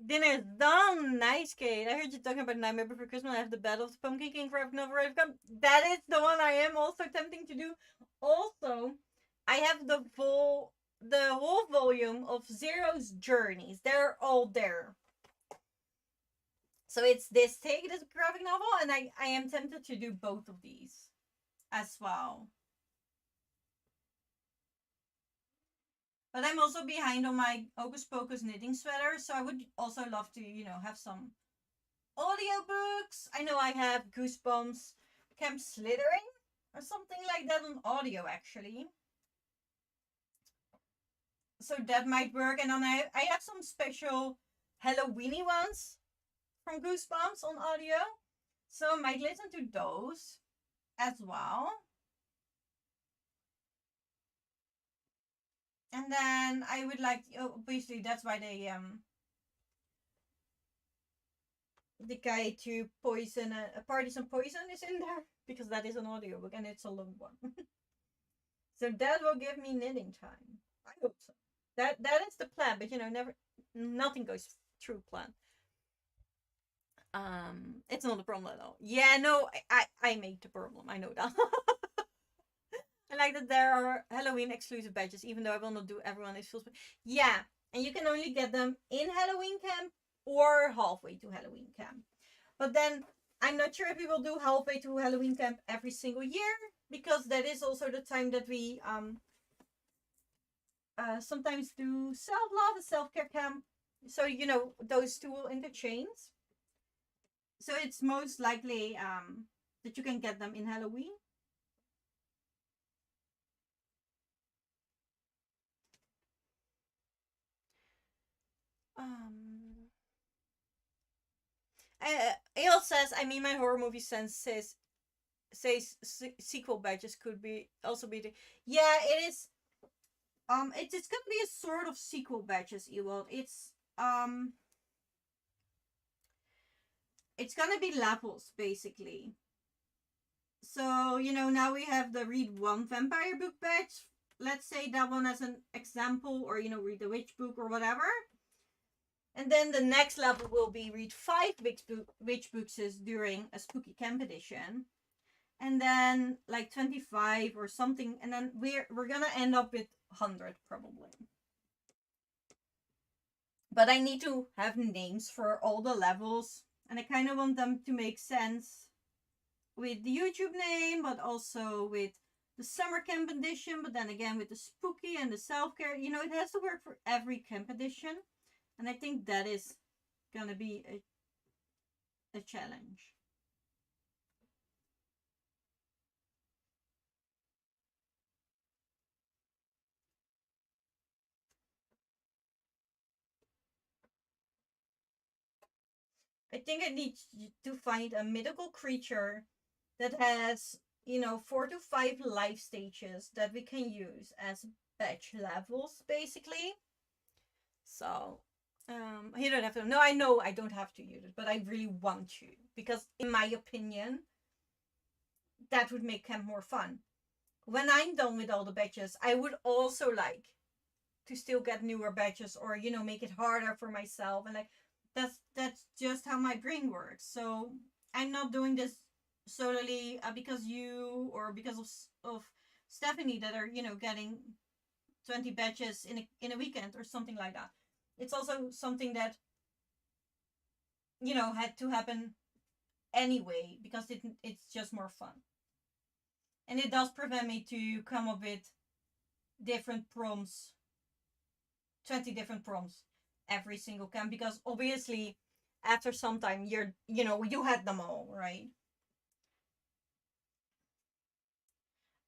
Dinner is done. Nice, Kate. I heard you talking about Nightmare Before Christmas. I have the Battle of the Pumpkin King for Novel. That is the one I am also tempting to do. Also, I have the whole volume of Zero's Journeys. They're all there. So it's this graphic novel, and I am tempted to do both of these as well. But I'm also behind on my Hocus Pocus knitting sweater, so I would also love to, have some audiobooks. I know I have Goosebumps Camp Slithering or something like that on audio, actually. So that might work. And then I have some special Halloweeny ones from Goosebumps on audio. So I might listen to those as well. And then I would like, obviously that's why the guide to poison, Parties on Poison is in there, because that is an audiobook and it's a long one. So that will give me knitting time. I hope so. That is the plan, but nothing goes through plan. It's not a problem at all. Yeah, no, I make the problem. I know that. I like that there are Halloween exclusive badges, even though I will not do everyone exclusive. Yeah, and you can only get them in Halloween camp or halfway to Halloween camp. But then I'm not sure if we will do halfway to Halloween camp every single year, because that is also the time that we sometimes do self-love and self-care camp. So, those two will interchange. So it's most likely that you can get them in Halloween. Ale says, I mean, my horror movie sense says sequel badges could be also be the, yeah, it is. It's gonna be a sort of sequel badges, Ewald. It's gonna be levels, basically. So, you know, now we have the read one vampire book batch. Let's say that one as an example, or, you know, read the witch book or whatever. And then the next level will be read 5 witch books during a spooky camp edition. And then like 25 or something. And then we're gonna end up with 100 probably. But I need to have names for all the levels. And I kind of want them to make sense with the YouTube name, but also with the summer camp edition, but then again with the spooky and the self-care. You know, it has to work for every camp edition. And I think that is gonna be a challenge. I think I need to find a mythical creature that has, you know, 4 to 5 life stages that we can use as batch levels, basically. So, you don't have to. No, I know I don't have to use it, but I really want to. Because, in my opinion, that would make camp more fun. When I'm done with all the batches, I would also like to still get newer batches, or, you know, make it harder for myself. And like, that's just how my brain works. So I'm not doing this solely because you, or because of Stephanie, that are, you know, getting 20 batches in a weekend or something like that. It's also something that, you know, had to happen anyway, because it's just more fun. And it does prevent me to come up with different prompts, 20 different prompts every single camp, because obviously after some time you had them all, right?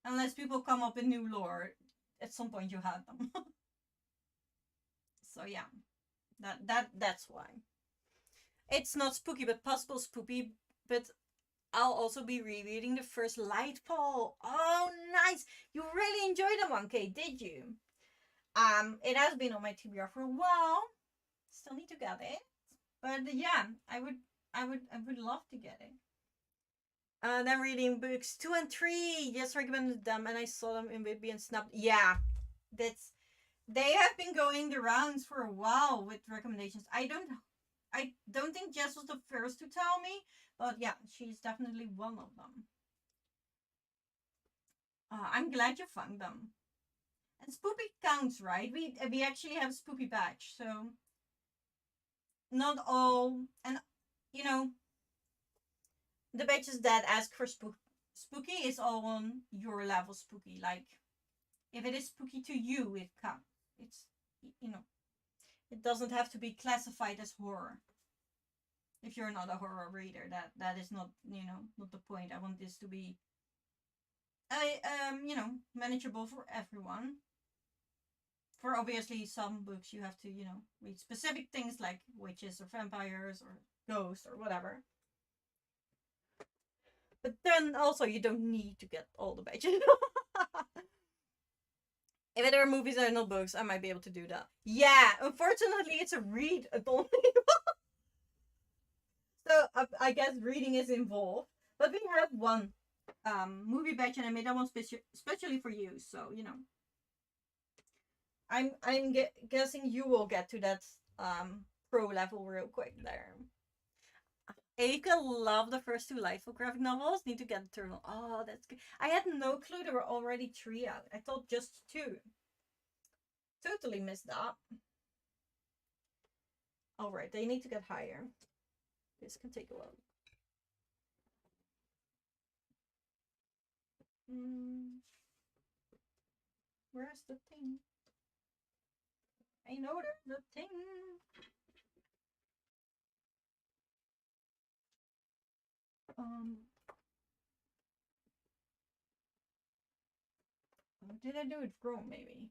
Unless people come up with new lore, at some point you had them. So yeah, that's why. It's not spooky, but possible spooky. But I'll also be rereading the first Light Poll. Oh, nice! You really enjoyed the 1K, did you? It has been on my TBR for a while. Still need to get it, but yeah, I would love to get it. And I'm reading books 2 and 3. Just recommended them, and I saw them in Whitby and Snap. Yeah, that's they have been going the rounds for a while with recommendations. I don't think Jess was the first to tell me, but yeah, she's definitely one of them. I'm glad you found them. And Spoopy counts, right? We actually have Spoopy batch, so not all, and you know, the batches that ask for spooky is all on your level spooky. Like, if it is spooky to you, it counts. It's, you know, it doesn't have to be classified as horror. If you're not a horror reader, that is not, you know, not the point. I want this to be manageable for everyone. For obviously some books you have to, you know, read specific things like witches or vampires or ghosts or whatever. But then also you don't need to get all the badges. If there are movies and not books, I might be able to do that. Yeah, unfortunately it's a read only. So I guess reading is involved. But we have one movie batch, and I made that one specially for you. So, you know, I'm guessing you will get to that pro level real quick there. Aika loved the first 2 Lightful graphic novels. Need to get Eternal. Oh, that's good. I had no clue there were already 3 out. I thought just 2. Totally missed that. Alright, they need to get higher. This can take a while. Where's the thing? I know there's the thing. Did I do it wrong, maybe?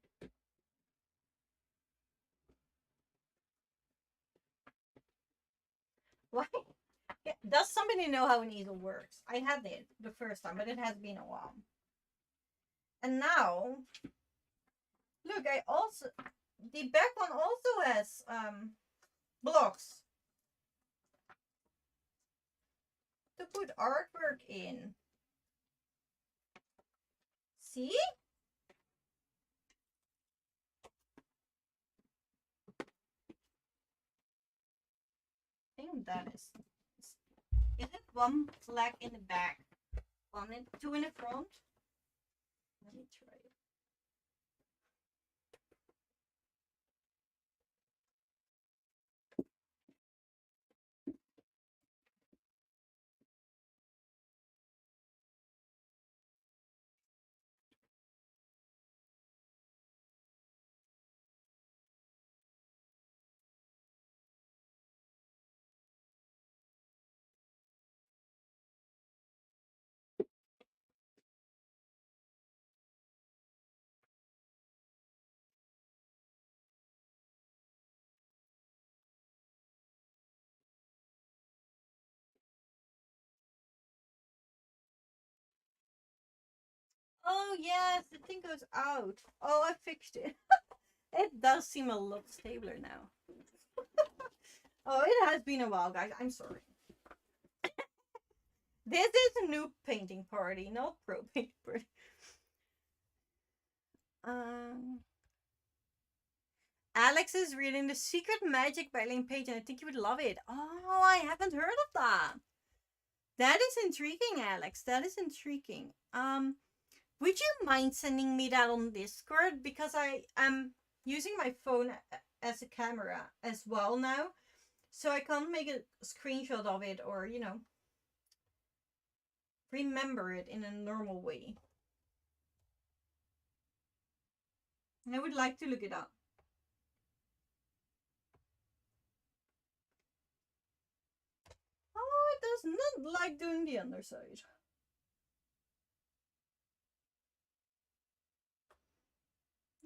Why? Does somebody know how an easel works? I had it the first time, but it has been a while. And now, look, the back one also has blocks to put artwork in. See? I think that is it one flag in the back? Two in the front? Let me try it. Oh yes, the thing goes out. Oh, I fixed it. It does seem a lot stabler now. Oh, it has been a while, guys. I'm sorry. This is a new painting party, not pro painting party. Alex is reading The Secret Magic by Elaine Page, and I think you would love it. Oh, I haven't heard of that. That is intriguing, Alex. That is intriguing. Would you mind sending me that on Discord? Because I am using my phone as a camera as well now. So I can't make a screenshot of it or, you know, remember it in a normal way. And I would like to look it up. Oh, it does not like doing the underside.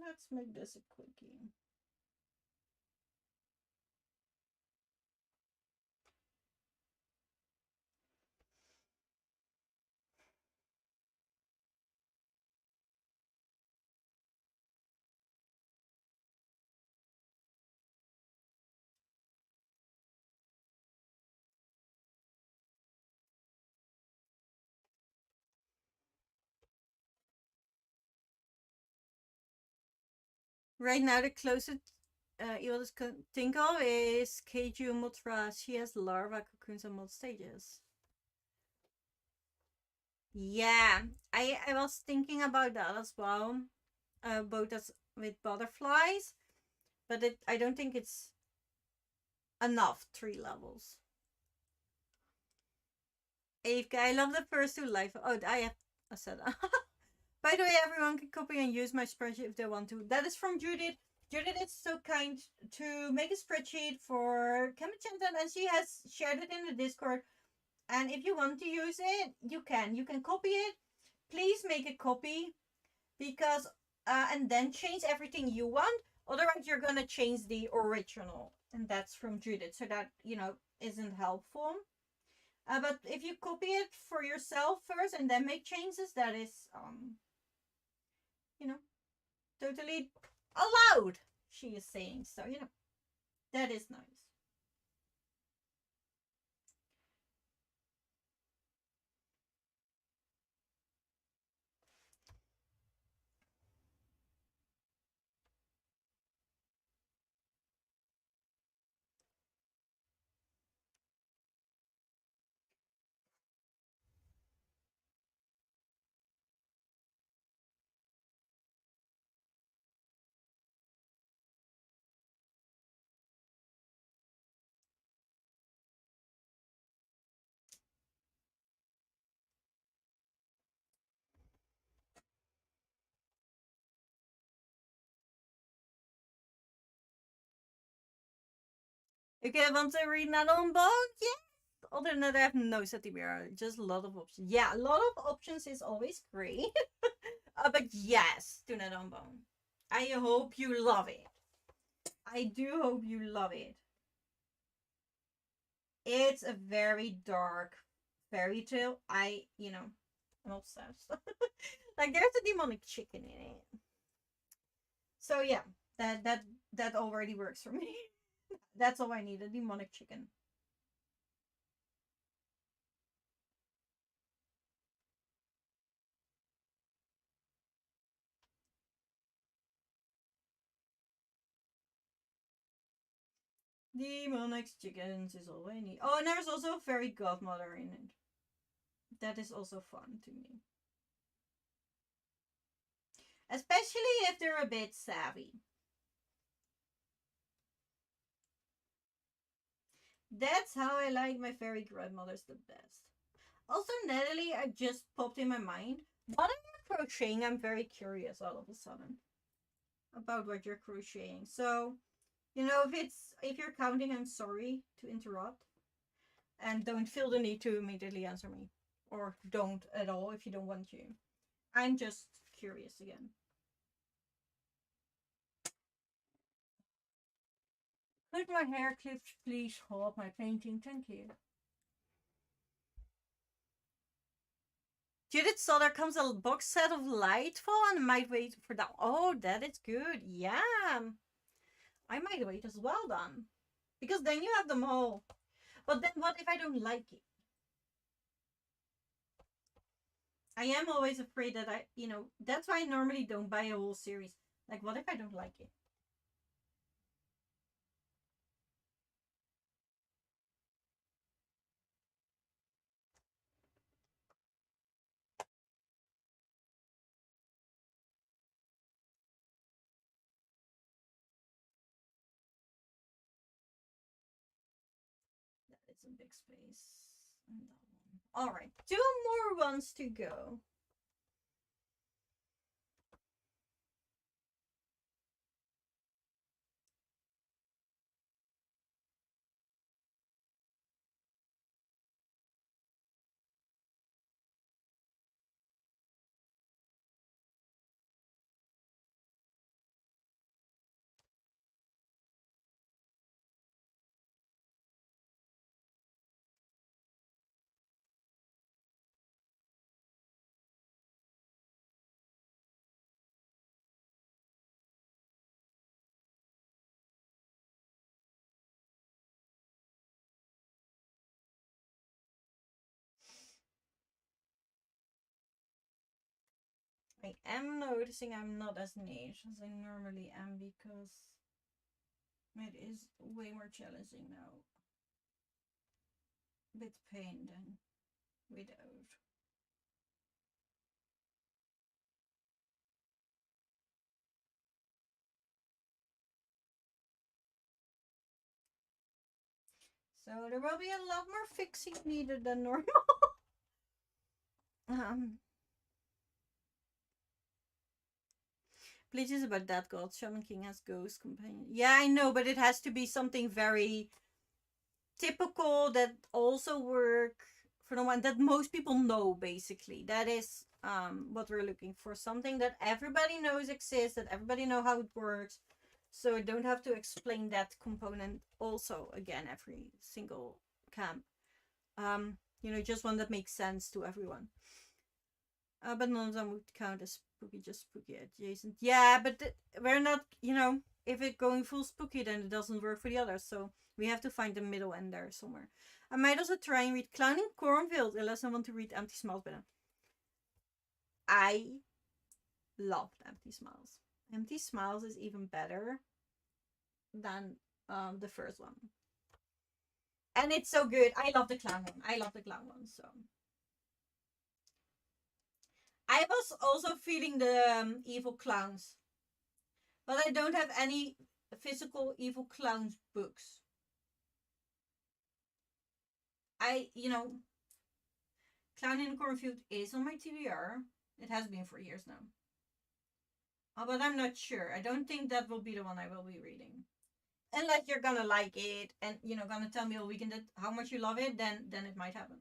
Let's make this a quickie. Right now, the closest you can think of is Keiju Mutra. She has larva cocoons on most stages. Yeah, I was thinking about that as well. Both as with butterflies, but I don't think it's enough 3 levels. Avka, I love the first 2 life. Oh, I have I said that. By the way, everyone can copy and use my spreadsheet if they want to. That is from Judith. Judith is so kind to make a spreadsheet for Kemichantan, and she has shared it in the Discord. And if you want to use it, you can. You can copy it. Please make a copy because and then change everything you want. Otherwise, you're gonna change the original, and that's from Judith. So that isn't helpful. But if you copy it for yourself first and then make changes, that is totally allowed, she is saying. So, that is nice. Okay, want to read that on book? Yeah. Other than that, I have no Satimira. Just a lot of options. Yeah, a lot of options is always great. But yes, do not on bone. I hope you love it. I do hope you love it. It's a very dark fairy tale. I'm obsessed. Like there's a demonic chicken in it. So yeah, that already works for me. That's all I need, a demonic chicken. Demon X chickens is all I need. Oh, and there's also a fairy godmother in it. That is also fun to me. Especially if they're a bit savvy. That's how I like my fairy grandmothers the best. Also, Natalie, I just popped in my mind. What are you crocheting? I'm very curious all of a sudden about what you're crocheting. So, if you're counting, I'm sorry to interrupt. And don't feel the need to immediately answer me. Or don't at all if you don't want to. I'm just curious again. Could my hair clips please hold my painting? Thank you. Judith saw there comes a box set of Lightfall and might wait for that. Oh, that is good. Yeah. I might wait as well then. Because then you have them all. But then what if I don't like it? I am always afraid that that's why I normally don't buy a whole series. Like, what if I don't like it? That is a big space. And that one. Alright, 2 more ones to go. I am noticing I'm not as niche as I normally am because it is way more challenging now with pain than without. So there will be a lot more fixing needed than normal. um, Bleach is about that god. Shaman King has ghost companion. Yeah, I know, but it has to be something very typical that also work for the one that most people know. Basically, that is what we're looking for. Something that everybody knows exists, that everybody know how it works. So I don't have to explain that component also again every single camp. Just one that makes sense to everyone. But none of them would count as spooky, just spooky adjacent. Yeah, but we're not, if it's going full spooky, then it doesn't work for the others. So we have to find the middle end there somewhere. I might also try and read Clown in Cornfield unless I want to read Empty Smiles better. I loved Empty Smiles. Empty Smiles is even better than the first one. And it's so good. I love the clown one. So I was also feeling the evil clowns, but I don't have any physical evil clowns books. Clown in the Cornfield is on my TBR. It has been for years now. But I'm not sure. I don't think that will be the one I will be reading. Unless you're gonna like it and gonna tell me all weekend how much you love it, then it might happen.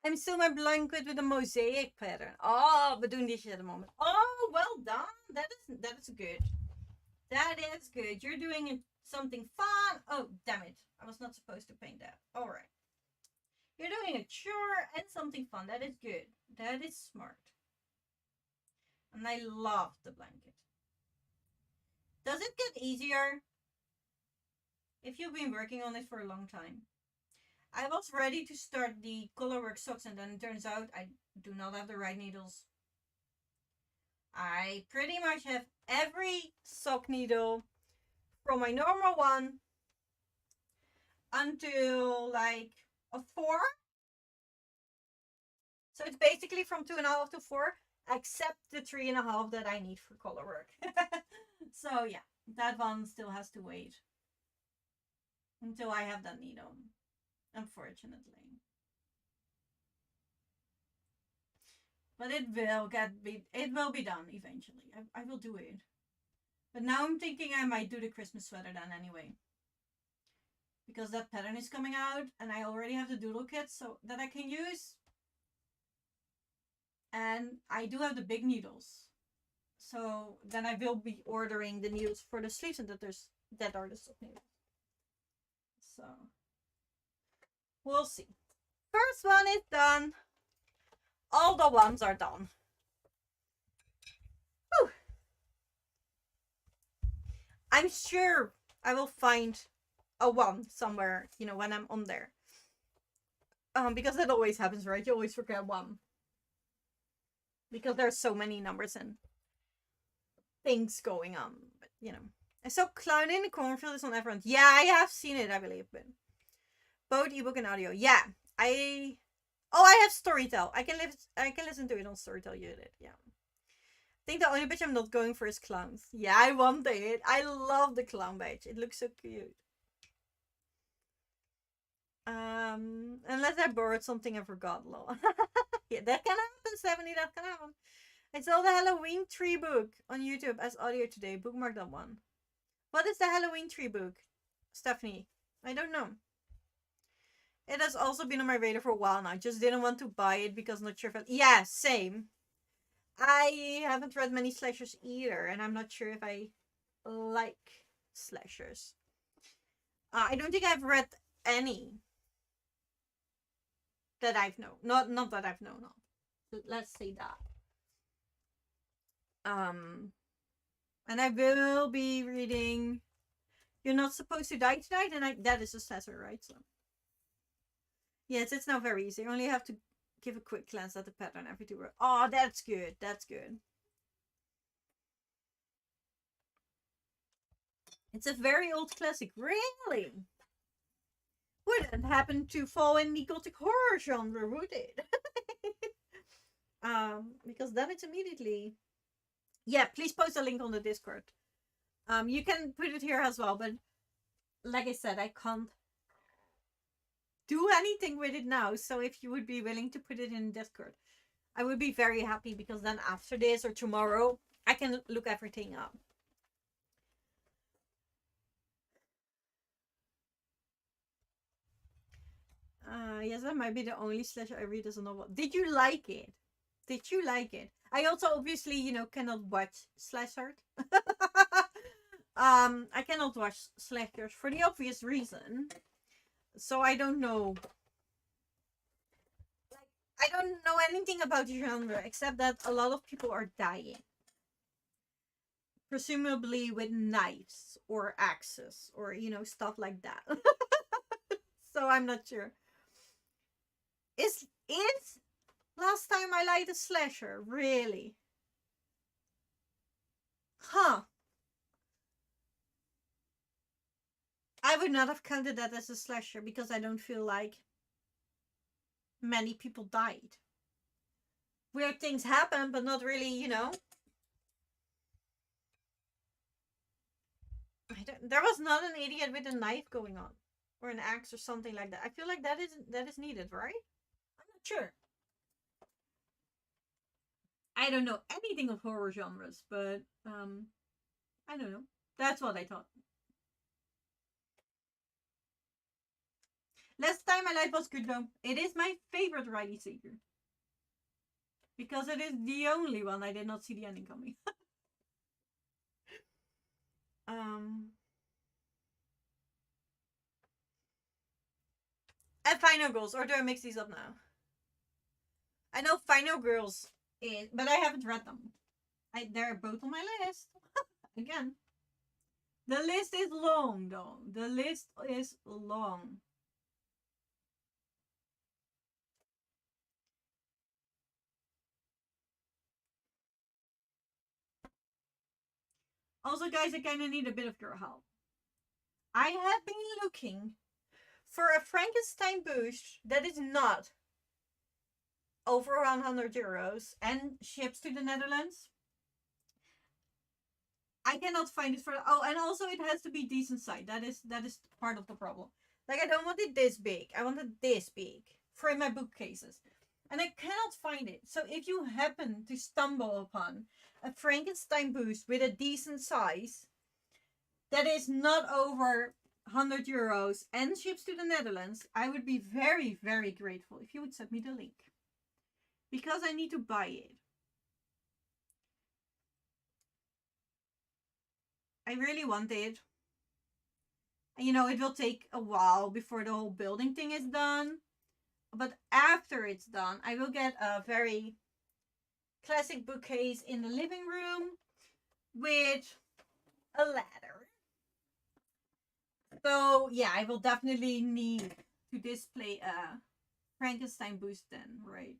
I'm still my blanket with a mosaic pattern. Oh, we're doing this at the moment. Oh, well done. That is good. That is good. You're doing something fun. Oh, damn it. I was not supposed to paint that. All right. You're doing a chore and something fun. That is good. That is smart. And I love the blanket. Does it get easier if you've been working on it for a long time? I was ready to start the colorwork socks and then it turns out I do not have the right needles. I pretty much have every sock needle from my normal one until like a 4. So it's basically from 2.5 to 4, except the 3.5 that I need for color work. So yeah, that one still has to wait until I have that needle, unfortunately. But it will be done eventually. I will do it. But now I'm thinking I might do the Christmas sweater then anyway. Because that pattern is coming out and I already have the doodle kit so that I can use. And I do have the big needles. So then I will be ordering the needles for the sleeves and that are the sock needles. So we'll see. First one is done. All the ones are done. Whew. I'm sure I will find a 1 somewhere, you know, when I'm on there. Because that always happens, right? You always forget 1. Because there's so many numbers and things going on. But, you know. I saw Clown in the Cornfield is on everyone. Yeah, I have seen it, I believe. But both ebook and audio. Yeah. I have Storytel. I can listen to it on Storytel. You did, yeah. I think the only badge I'm not going for is clowns. Yeah, I want it. I love the clown badge. It looks so cute. Unless I borrowed something and forgot, lol. Yeah, that can happen, 70, that can happen. I saw the Halloween tree book on YouTube as audio today. Bookmark that one. What is the Halloween tree book, Stephanie? I don't know. It has also been on my radar for a while now. I just didn't want to buy it because I'm not sure if yeah, same. I haven't read many slashers either, and I'm not sure if I like slashers. I don't think I've read any that I've known. Not that I've known of. Let's say that. And I will be reading You're Not Supposed to Die Tonight, and that is a slasher, right? So yes, it's now very easy. You only have to give a quick glance at the pattern every 2 words. Oh, that's good. That's good. It's a very old classic. Really? Wouldn't happen to fall in the gothic horror genre, would it? Because then it's immediately... Yeah, please post a link on the Discord. You can put it here as well, but like I said, I can't do anything with it now. So if you would be willing to put it in Discord, I would be very happy, because then after this or tomorrow, I can look everything up. Yes, that might be the only slasher I read as a novel. Did you like it? Did you like it? I also obviously, you know, cannot watch slashers. I cannot watch slashers for the obvious reason. So I don't know. Like, I don't know anything about the genre except that a lot of people are dying. Presumably with knives or axes or, you know, stuff like that. So I'm not sure. Is Last Time I Liked a Slasher, really? Huh. I would not have counted that as a slasher because I don't feel like many people died. Weird things happen, but not really, you know. There was not an idiot with a knife going on. Or an axe or something like that. I feel like that is needed, right? I'm not sure. I don't know anything of horror genres, but I don't know. That's what I thought. Last time I lied was good though. It is my favorite Riley Sager. Because it is the only one I did not see the ending coming. And Final Girls, or do I mix these up now? I know Final Girls is, but I haven't read them. They're both on my list. Again. The list is long though. The list is long. Also, guys, I kind of need a bit of your help. I have been looking for a Frankenstein boost that is not over 100 euros and ships to the Netherlands. I cannot find it for. Oh, and also it has to be decent size. That is part of the problem. Like, I don't want it this big. I want it this big for my bookcases. And I cannot find it. So if you happen to stumble upon a Frankenstein boost with a decent size that is not over 100 euros and ships to the Netherlands, I would be very, very grateful if you would send me the link. Because I need to buy it. I really want it. You know, it will take a while before the whole building thing is done. But after it's done, I will get a very classic bookcase in the living room with a ladder. So, yeah, I will definitely need to display a Frankenstein boost then, right?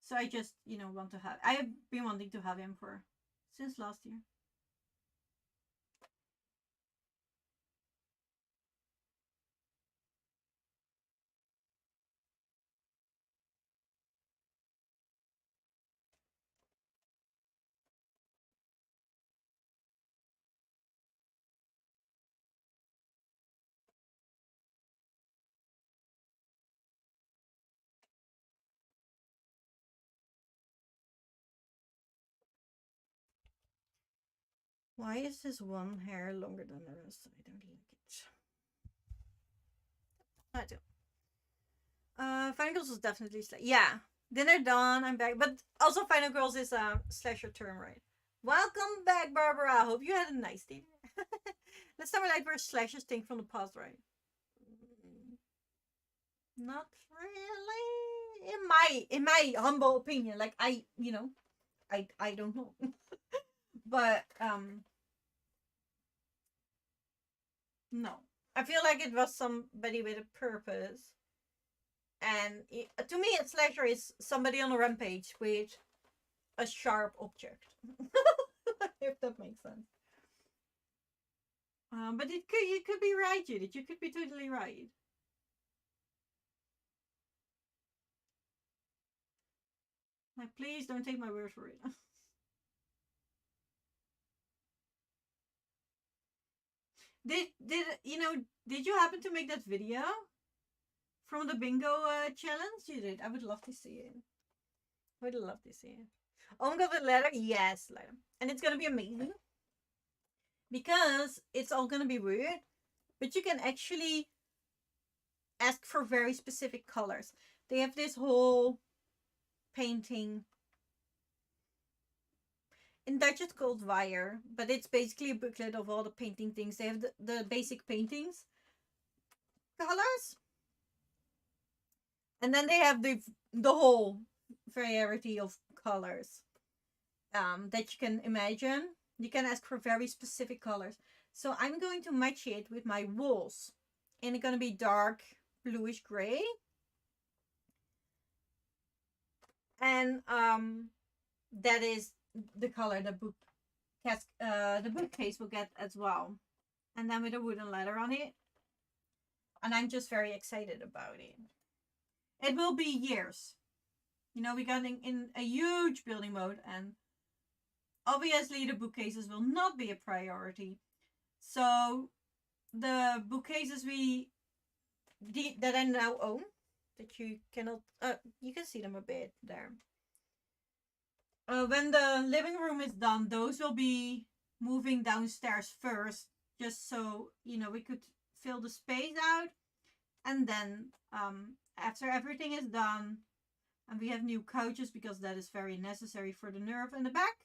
So I just, you know, want to have. I have been wanting to have him for since last year. Why is this one hair longer than the rest? I don't like it. I do. Final Girls was definitely yeah. Dinner done. I'm back, but also Final Girls is a slasher term, right? Welcome back, Barbara. Hope you had a nice day. Let's start with like where slashers think from the past, right? Not really. In my humble opinion, like I don't know, but no, I feel like it was somebody with a purpose. And to me, a slasher is somebody on a rampage with a sharp object. If that makes sense. But you could be right, Judith. You could be totally right. Like, please don't take my word for it. Did you happen to make that video from the bingo challenge? You did. I would love to see it. I would love to see it. Oh my god, the letter? Yes, letter. And it's gonna be amazing. Because it's all gonna be weird. But you can actually ask for very specific colors. They have this whole painting. In Dutch it's called wire, but it's basically a booklet of all the painting things. They have the basic paintings colors. And then they have the whole variety of colors that you can imagine. You can ask for very specific colors. So I'm going to match it with my walls. And it's going to be dark bluish gray. And that is the color the bookcase will get as well. And then with a wooden ladder on it. And I'm just very excited about it. It will be years. You know, we got in a huge building mode, and obviously the bookcases will not be a priority. So the bookcases that I now own, that you cannot, you can see them a bit there. when the living room is done, those will be moving downstairs first, just so we could fill the space out, and then after everything is done, and we have new couches because that is very necessary for the nerve in the back,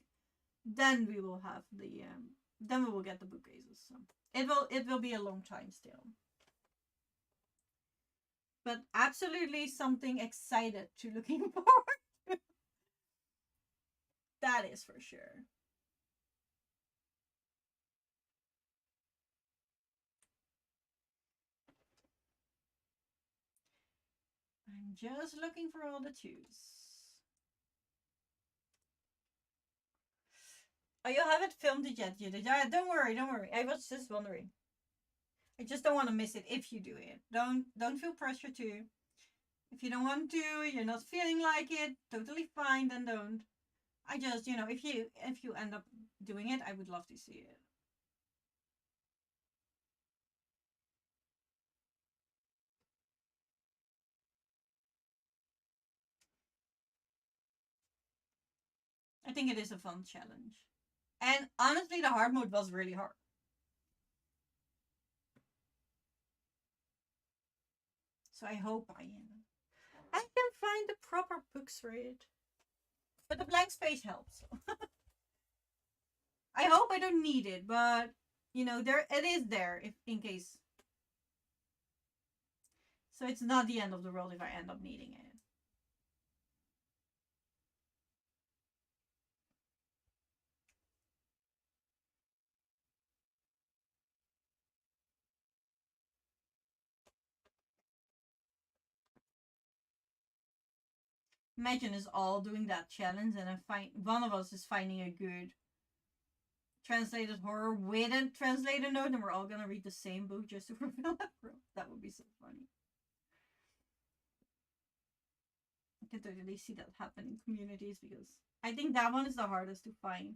then we will have the then we will get the bookcases. So it will be a long time still, but absolutely something excited to looking forward to. That is for sure. I'm just looking for all the twos. Oh, you haven't filmed it yet, Judith. Yeah, don't worry, don't worry. I was just wondering. I just don't want to miss it if you do it. Don't feel pressure to. If you don't want to, you're not feeling like it, totally fine, then don't. I just, if you end up doing it, I would love to see it. I think it is a fun challenge. And honestly, the hard mode was really hard. So I hope I can find the proper books for it. But the blank space helps. I hope I don't need it, but there it is there if in case. So it's not the end of the world if I end up needing it. Imagine us all doing that challenge, and I find one of us is finding a good translated horror with a translator note, and we're all gonna read the same book just to fulfill that role. That would be so funny. I can totally see that happen in communities because I think that one is the hardest to find.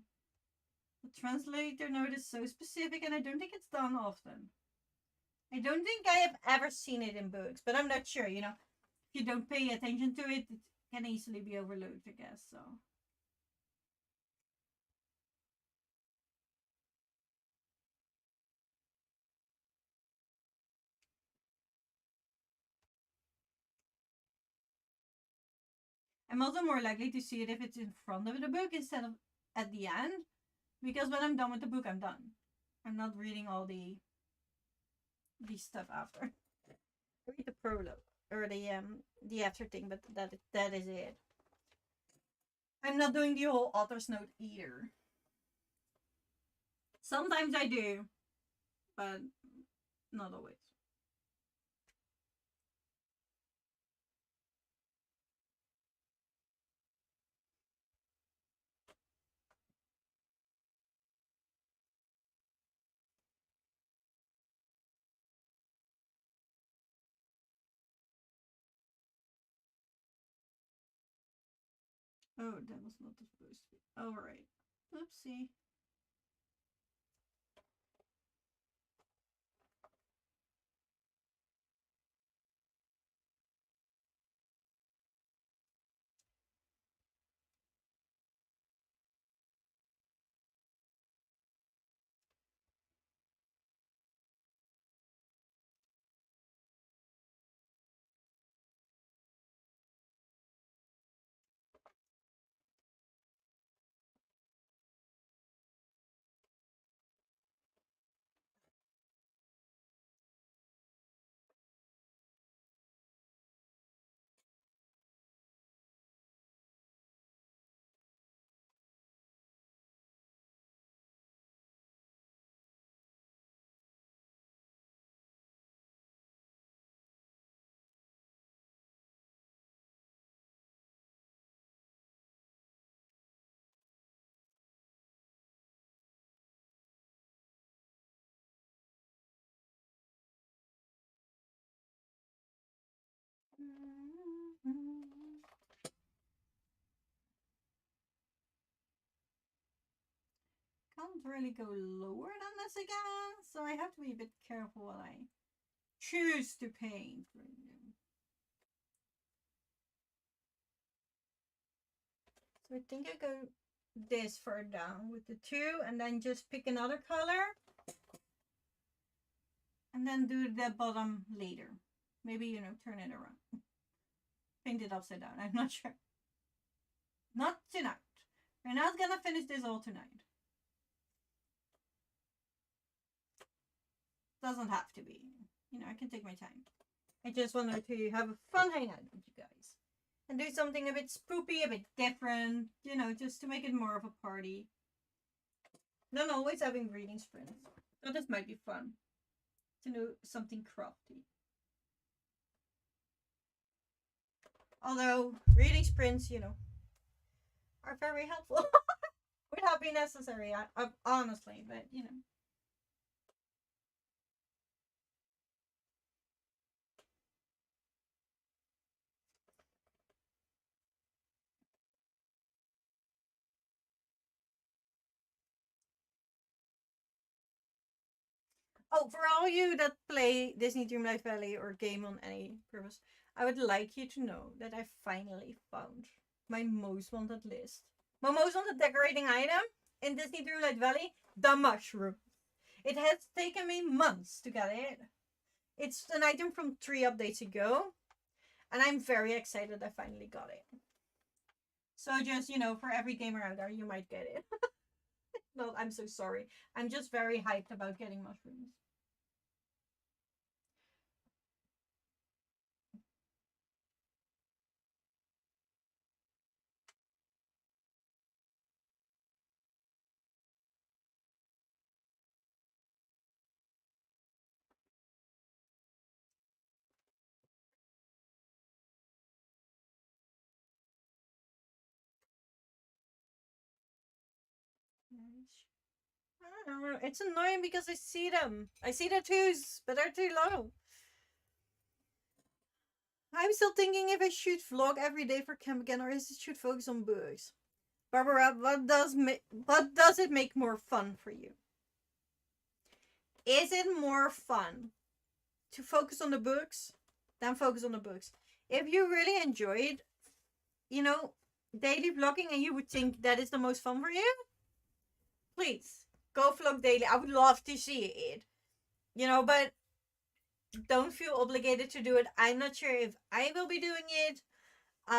The translator note is so specific, and I don't think it's done often. I don't think I have ever seen it in books, but I'm not sure. If you don't pay attention to it, it can easily be overlooked, I guess. So. I'm also more likely to see it if it's in front of the book instead of at the end, because when I'm done with the book, I'm done. I'm not reading all the stuff after. I read the prologue or the after thing, but that is it. I'm not doing the whole author's note either. Sometimes I do, but not always. Oh, that was not supposed to be. Alright. Oopsie. Can't really go lower than this again, so I have to be a bit careful what I choose to paint. So I think I go this far down with the 2 and then just pick another color. And then do the bottom later. Maybe, you know, turn it around. Paint it upside down. I'm not sure. Not tonight. We're not gonna finish this all tonight. Doesn't have to be. You know, I can take my time. I just wanted to have a fun hangout with you guys. And do something a bit spoopy, a bit different. You know, just to make it more of a party. Not always having reading sprints. So this might be fun. To do something crafty. Although reading sprints, you know, are very helpful. Would not be necessary, honestly, but you know. Oh, for all you that play Disney Dreamlight Valley or game on any purpose, I would like you to know that I finally found my most wanted list. My most wanted decorating item in Disney Dreamlight Valley, the mushroom. It has taken me months to get it. It's an item from 3 updates ago, and I'm very excited I finally got it. So just, you know, for every gamer out there, you might get it. No, I'm so sorry. I'm just very hyped about getting mushrooms. I don't know. It's annoying because I see them. I see the 2s, but they're too low. I'm still thinking if I should vlog every day for camp again or is it should focus on books. Barbara, what does it make more fun for you? Is it more fun to focus on the books than focus on the books? If you really enjoyed, you know, daily vlogging and you would think that is the most fun for you, please go vlog daily. I would love to see it, you know, but don't feel obligated to do it. I'm not sure if I will be doing it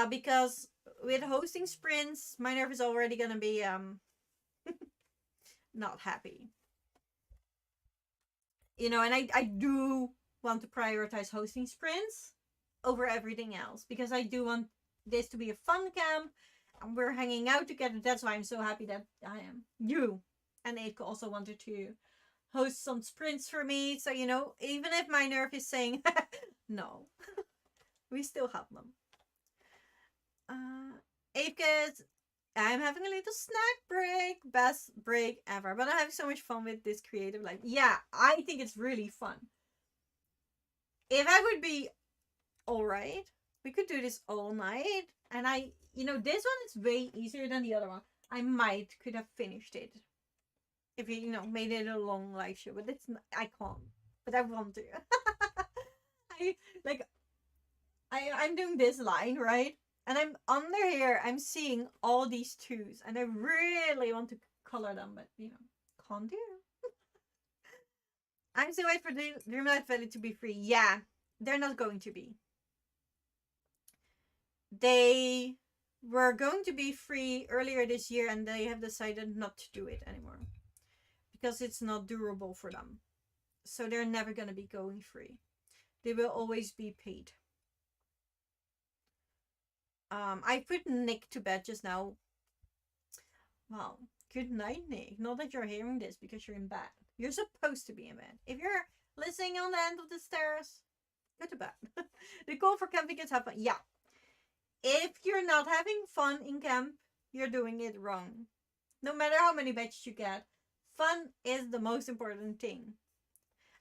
because with hosting sprints, my nerve is already gonna be not happy. You know, and I do want to prioritize hosting sprints over everything else because I do want this to be a fun camp and we're hanging out together. That's why I'm so happy that I am. You and Aiko also wanted to host some sprints for me. So, you know, even if my nerve is saying no, we still have them. Aiko, I'm having a little snack break. Best break ever. But I'm having so much fun with this creative life. Yeah, I think it's really fun. If I would be alright, we could do this all night. And you know, this one is way easier than the other one. I could have finished it if you know, made it a long live show. But I can't. But I want to. I'm doing this line, right? And I'm under here, I'm seeing all these 2s, and I really want to color them, but you know, can't do. I'm still waiting for Dreamlight Valley to be free. Yeah, they're not going to be. They were going to be free earlier this year, and they have decided not to do it anymore because it's not durable for them. So they're never going to be going free. They will always be paid. I put Nick to bed just now. Well, good night, Nick. Not that you're hearing this because you're in bed. You're supposed to be in bed. If you're listening on the end of the stairs, go to bed. The goal for camping is have fun. Yeah. If you're not having fun in camp, you're doing it wrong. No matter how many badges you get, fun is the most important thing.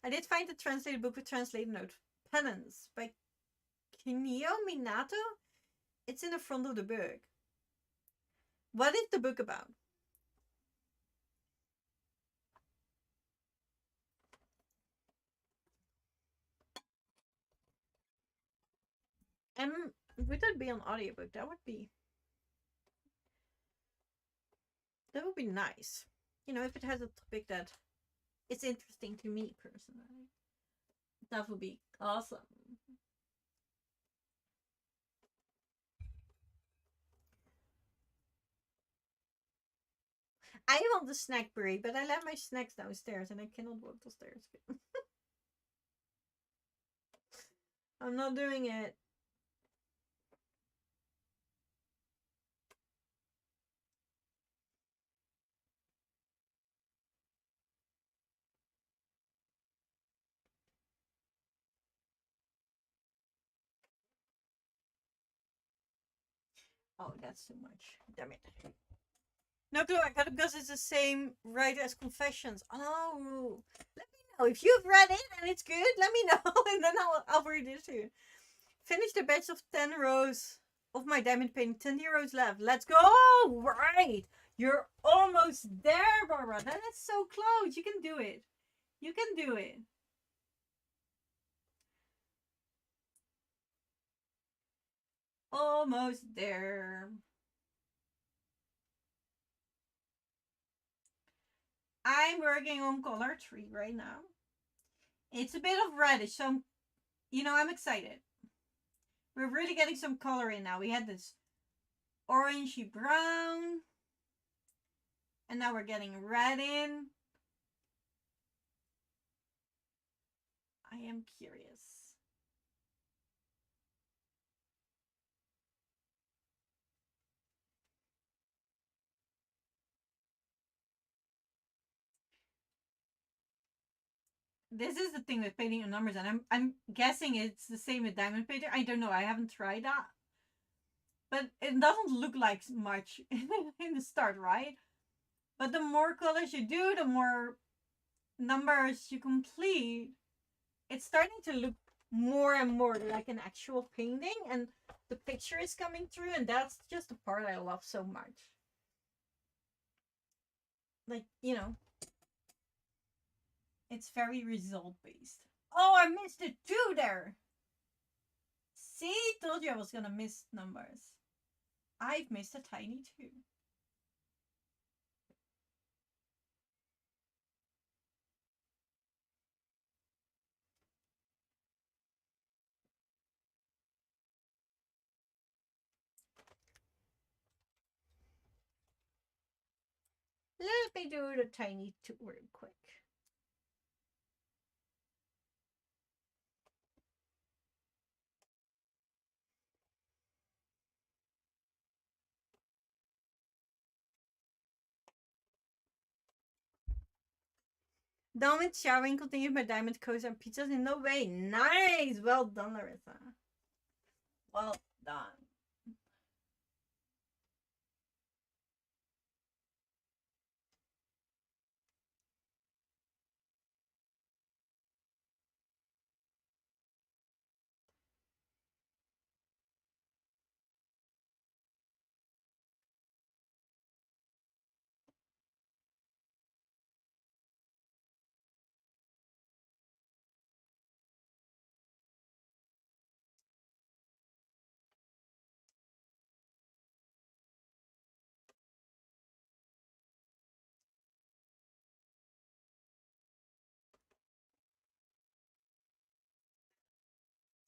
I did find the translated book with translated note. Penance by Kinio Minato. It's in the front of the book. What is the book about? And would that be an audiobook? That would be. That would be nice. You know, if it has a topic that is interesting to me personally. That would be awesome. I want the snack break, but I left my snacks downstairs and I cannot walk the stairs. I'm not doing it. Oh, that's too much. Damn it. No clue, I got it because it's the same writer as Confessions. Oh, let me know. If you've read it and it's good, let me know and then I'll read it too. Finish the batch of 10 rows of my diamond painting. 10 rows left. Let's go! Right! You're almost there, Barbara. That is so close. You can do it. You can do it. Almost there. I'm working on color 3 right now. It's a bit of reddish, so I'm excited. We're really getting some color in now. We had this orangey brown, and now we're getting red in. I am curious. This is the thing with painting on numbers, and I'm guessing it's the same with diamond painting. I don't know. I haven't tried that, but it doesn't look like much in the start, right? But the more colors you do, the more numbers you complete, it's starting to look more and more like an actual painting, and the picture is coming through, and that's just the part I love so much. Like, it's very result based. Oh, I missed it too there. See, told you I was gonna miss numbers. I've missed a tiny too. Let me do the tiny two real quick. Done with showering, continue my diamond coats and pizzas in the way. Nice! Well done, Larissa. Well done.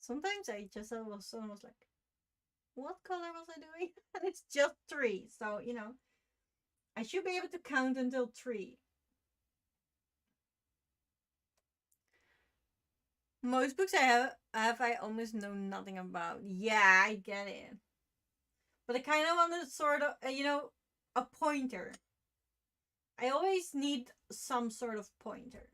Sometimes I just was almost like, what color was I doing? And it's just 3. So, I should be able to count until 3. Most books I almost know nothing about. Yeah, I get it. But I kind of wanted sort of, a pointer. I always need some sort of pointer.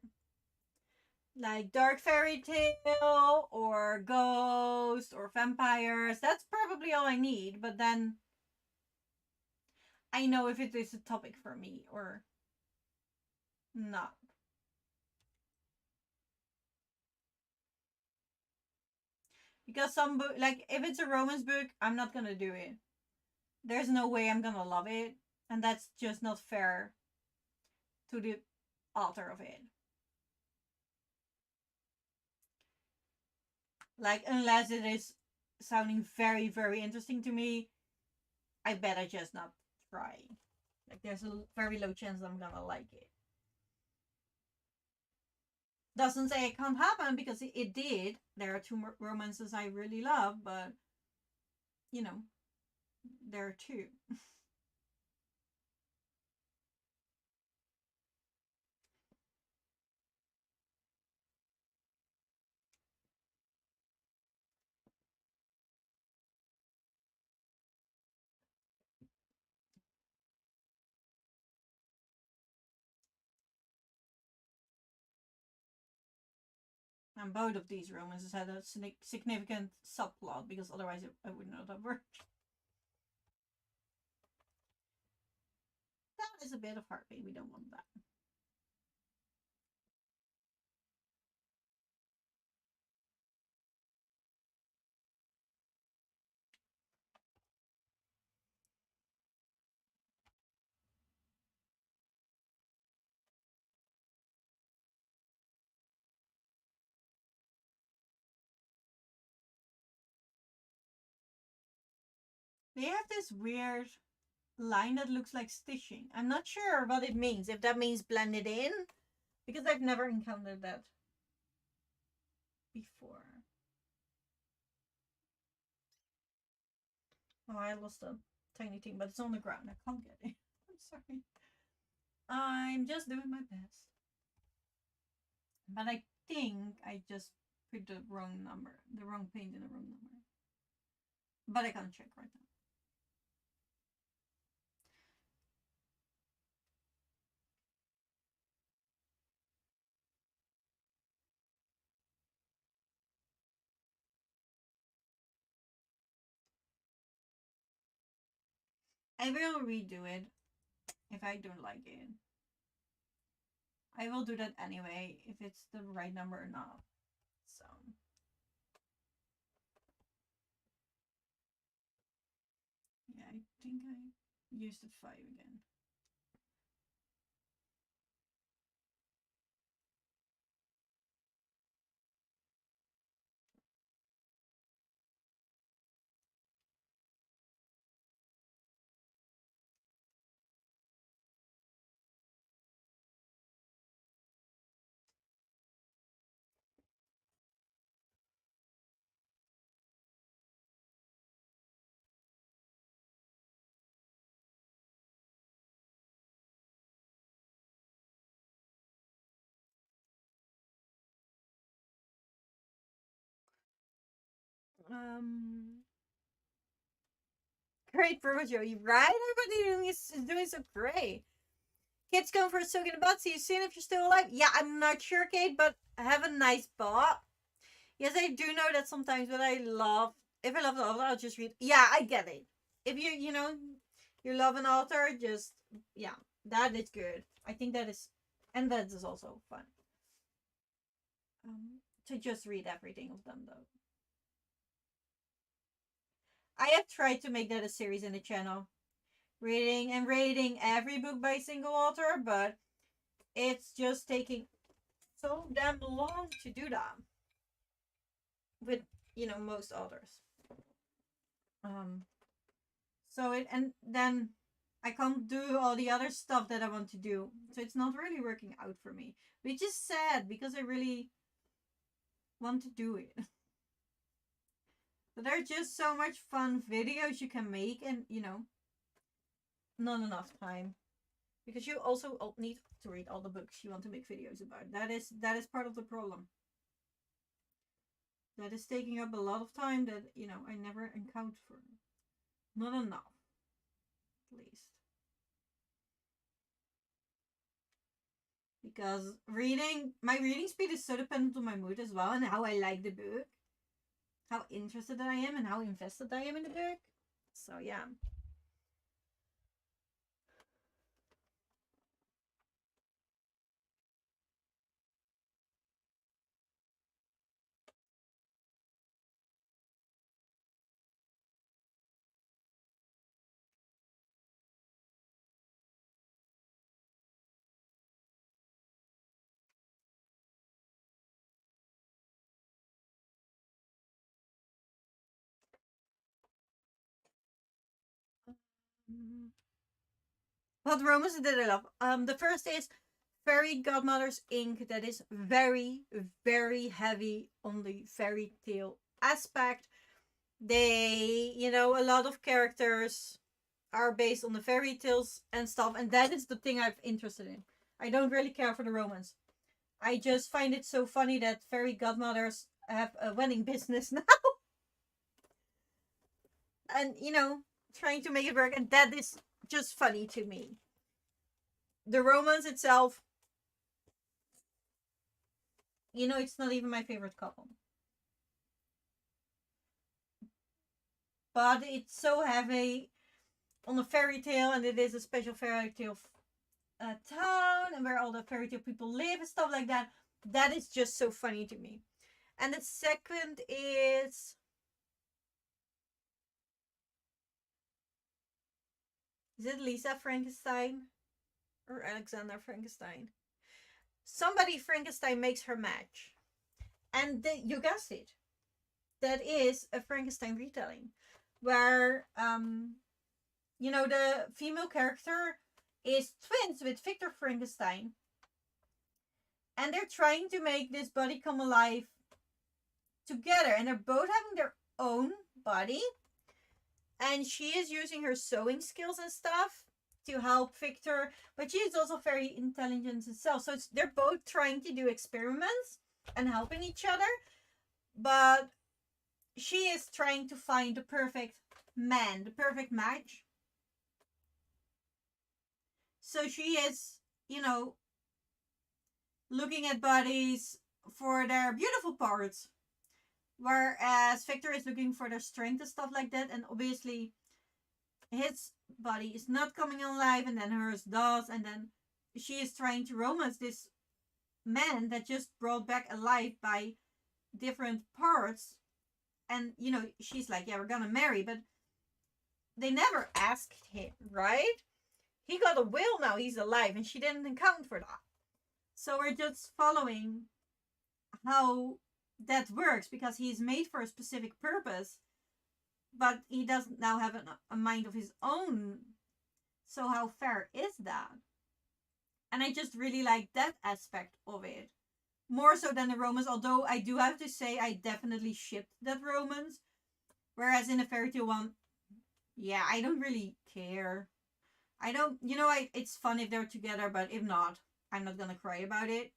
Like dark fairy tale or ghost or vampires. That's probably all I need, but then I know if it is a topic for me or not. Because some book, like if it's a romance book, I'm not gonna do it. There's no way I'm gonna love it, and that's just not fair to the author of it. Like unless it is sounding very, very interesting to me, I better just not try. Like there's a very low chance I'm gonna like it. Doesn't say it can't happen because it did. There are two romances I really love, but you know, there are two. And both of these romances had a significant subplot because otherwise it would not have worked. That is a bit of heartbreak. We don't want that. They have this weird line that looks like stitching. I'm not sure what it means. If that means blended in, because I've never encountered that before. Oh, I lost a tiny thing, but it's on the ground. I can't get it. I'm sorry. I'm just doing my best. But I think I just put the wrong number, the wrong paint in the wrong number. But I can't check right now. I will redo it if I don't like it. I will do that anyway if it's the right number or not. So yeah, I think I used the 5 again. Um, Great for Joey, right? Everybody is doing so great. Kate's going for a soak in the butt. See you soon if you're still alive. Yeah, I'm not sure, Kate, but have a nice butt. Yes, I do know that sometimes, but I love. If I love the author, I'll just read. Yeah, I get it. If you love an author, just yeah, that is good. I think that is, and that is also fun. To just read everything of them though. I have tried to make that a series in the channel, reading and rating every book by a single author, but it's just taking so damn long to do that with most authors. Um, so it and then I can't do all the other stuff that I want to do, so it's not really working out for me, which is sad because I really want to do it. But there are just so much fun videos you can make, and not enough time because you also need to read all the books you want to make videos about. That is part of the problem. That is taking up a lot of time that I never account for. Not enough, at least. Because my reading speed is so dependent on my mood as well and how I like the book, how interested I am, and how invested I am in the book. So yeah. What romance did I love? The first is Fairy Godmothers Inc. That is very, very heavy on the fairy tale aspect. They, a lot of characters are based on the fairy tales and stuff, and that is the thing I'm interested in. I don't really care for the romance. I just find it so funny that fairy godmothers have a wedding business now. And, trying to make it work, and that is just funny to me. The romance itself, it's not even my favorite couple. But it's so heavy on a fairy tale, and it is a special fairy tale town, and where all the fairy tale people live and stuff like that. That is just so funny to me. And the second is it Lisa Frankenstein or Alexander Frankenstein? Somebody Frankenstein makes her match, and you guessed it. That is a Frankenstein retelling, where the female character is twins with Victor Frankenstein, and they're trying to make this body come alive together, and they're both having their own body, and she is using her sewing skills and stuff to help Victor, but she is also very intelligent herself, so they're both trying to do experiments and helping each other, but she is trying to find the perfect man, the perfect match. So she is, looking at bodies for their beautiful parts, whereas Victor is looking for their strength and stuff like that, and obviously his body is not coming alive, and then hers does, and then she is trying to romance this man that just brought back alive by different parts, and she's like, yeah, we're gonna marry, but they never asked him, right? He got a will now, he's alive, and she didn't account for that. So we're just following how that works, because he's made for a specific purpose, but he doesn't now have a mind of his own. So how fair is that? And I just really like that aspect of it, more so than the romance, although I do have to say I definitely shipped that romance, whereas in the fairy tale one, yeah, I don't really care. I don't, it's fun if they're together, but if not, I'm not gonna cry about it.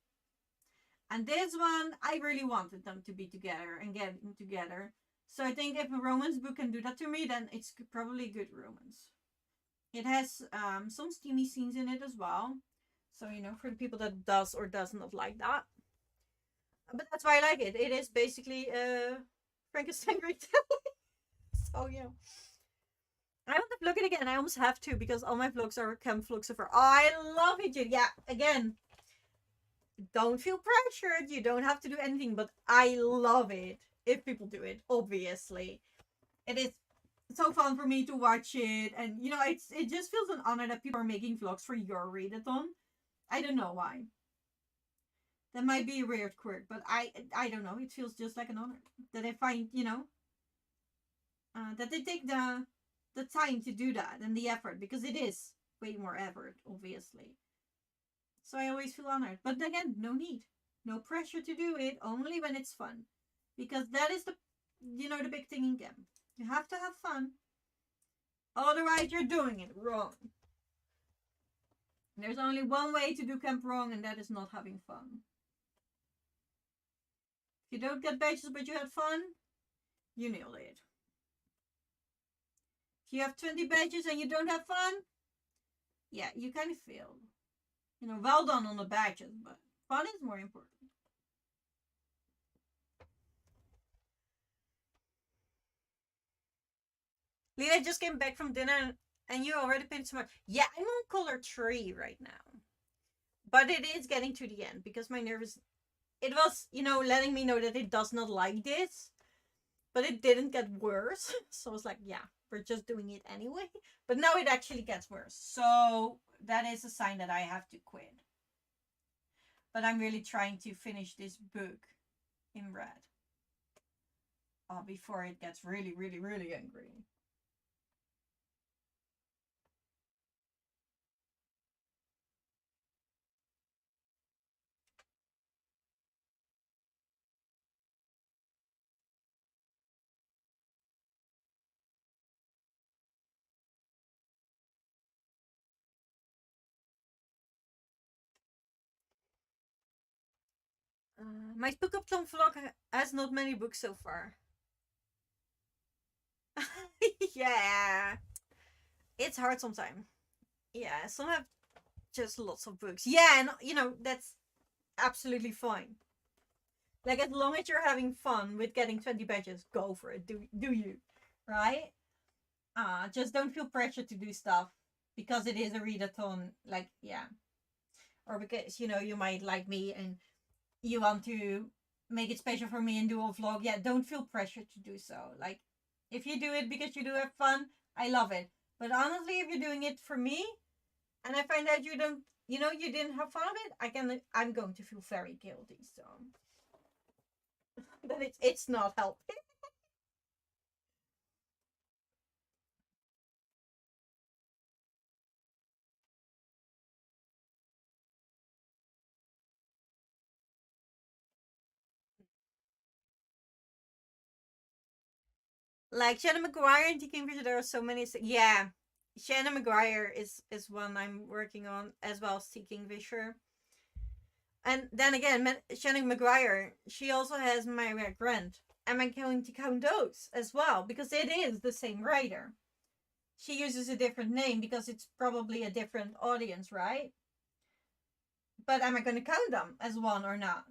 And this one, I really wanted them to be together and get together. So I think if a romance book can do that to me, then it's probably good romance. It has some steamy scenes in it as well. So, for the people that does or does not like that. But that's why I like it. It is basically a Frankenstein retelling. So, yeah. I want to vlog it again. I almost have to, because all my vlogs are camp vlogs so far. Oh, I love it, Judy. Yeah, again, don't feel pressured. You don't have to do anything, but I love it if people do it, obviously. It is so fun for me to watch it, and it just feels an honor that people are making vlogs for your readathon. I don't know why. That might be a weird quirk, but I don't know. It feels just like an honor that I find, that they take the time to do that and the effort, because it is way more effort, obviously. So I always feel honored. But again, no need. No pressure to do it, only when it's fun. Because that is the big thing in camp. You have to have fun. Otherwise, you're doing it wrong. There's only one way to do camp wrong, and that is not having fun. If you don't get badges but you had fun, you nailed it. If you have 20 badges and you don't have fun, yeah, you kind of failed. Well done on the badges, but fun is more important. Lena just came back from dinner and you already painted so much. Yeah, I'm on color 3 right now. But it is getting to the end, because my nervous... It was, letting me know that it does not like this. But it didn't get worse. So I was like, yeah, we're just doing it anyway. But now it actually gets worse. So that is a sign that I have to quit. But I'm really trying to finish this book in red. Before it gets really, really, really angry. My Spook Up Tom vlog has not many books so far. Yeah. It's hard sometimes. Yeah, some have just lots of books. Yeah, and you know, that's absolutely fine. Like, as long as you're having fun with getting 20 badges, go for it. Do you? Right? Just don't feel pressure to do stuff because it is a readathon. Like, yeah. Or because, you know, you might like me and you want to make it special for me and do a vlog. Yeah, don't feel pressure to do so. Like, if you do it because you do have fun, I love it. But honestly, if you're doing it for me and I find out you don't, you know, you didn't have fun of it, I'm going to feel very guilty. So that it's not helping. Like Shannon McGuire and T. Kingfisher, there are so many. Yeah, Shannon McGuire is one I'm working on, as well as T. Kingfisher. And then again, Shannon McGuire, she also has My Red Grant. Am I going to count those as well? Because it is the same writer. She uses a different name because it's probably a different audience, right? But am I going to count them as one or not?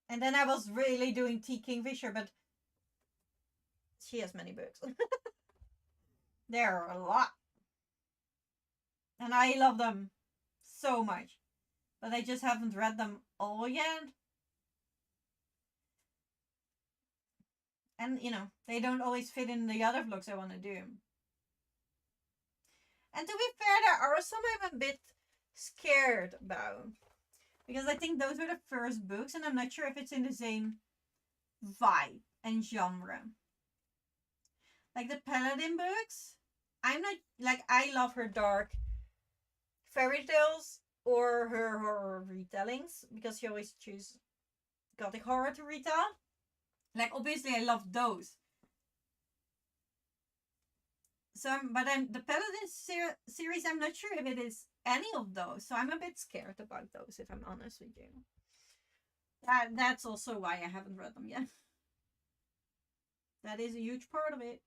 And then I was really doing T. Kingfisher, but she has many books. There are a lot. And I love them so much. But I just haven't read them all yet. And, you know, they don't always fit in the other vlogs I want to do. And to be fair, there are some I'm a bit scared about. Because I think those were the first books, and I'm not sure if it's in the same vibe and genre. Like the Paladin books, I'm not, like, I love her dark fairy tales or her horror retellings, because she always chooses gothic horror to retell. Like, obviously I love those. So, the Paladin series, I'm not sure if it is any of those. So I'm a bit scared about those, if I'm honest with you. That's also why I haven't read them yet. That is a huge part of it.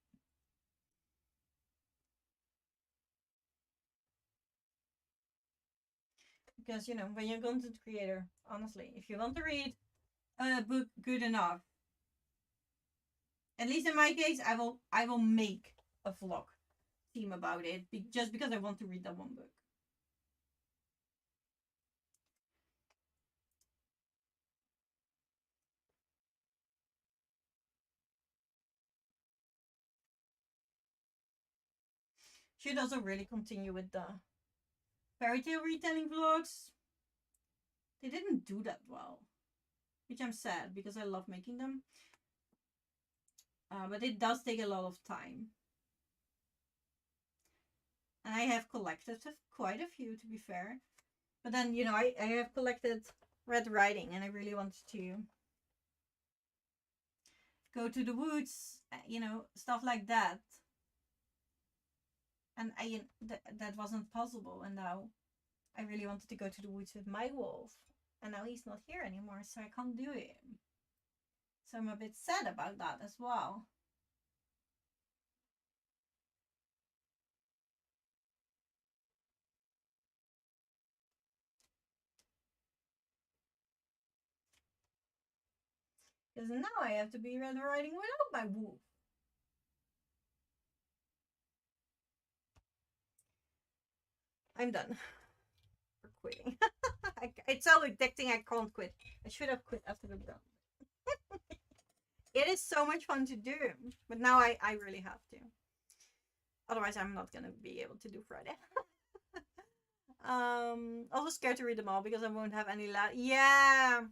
Because, you know, when you're a content creator, honestly, if you want to read a book good enough, at least in my case, I will make a vlog theme about it, just because I want to read that one book. Should also really continue with the fairy tale retelling vlogs. They didn't do that well, which I'm sad because I love making them. But it does take a lot of time. And I have collected quite a few, to be fair. But then, you know, I have collected Red Riding, and I really wanted to go to the woods, you know, stuff like that. And that wasn't possible. And now I really wanted to go to the woods with my wolf. And now he's not here anymore, so I can't do it. So I'm a bit sad about that as well. Because now I have to be Red Riding without my wolf. I'm done. For quitting. It's so addicting, I can't quit. I should have quit after the run. It is so much fun to do. But now I really have to. Otherwise, I'm not going to be able to do Friday. Also scared to read them all because I won't have any left. Yeah.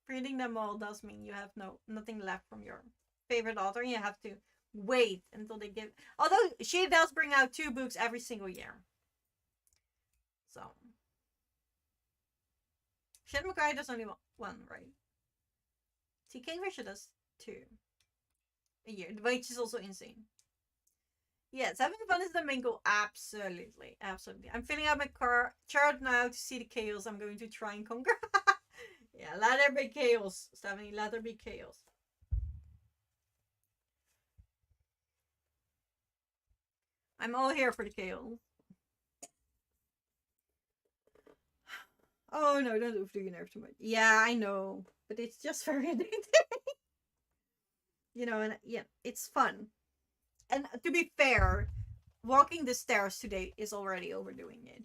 Reading them all does mean you have nothing left from your favorite author. You have to wait until they give. Although she does bring out 2 books every single year. So Shannon McGuire does only one, right? T. Kingfisher does 2 a year, which is also insane. Yes, having fun is the main goal. Absolutely, absolutely. I'm filling out my chart now to see the chaos I'm going to try and conquer. Yeah, let there be chaos, Stephanie. Let there be chaos. I'm all here for the chaos. Oh no, don't overdo your nerve too much. Yeah, I know, but it's just very addicting. And yeah, it's fun. And to be fair, walking the stairs today is already overdoing it.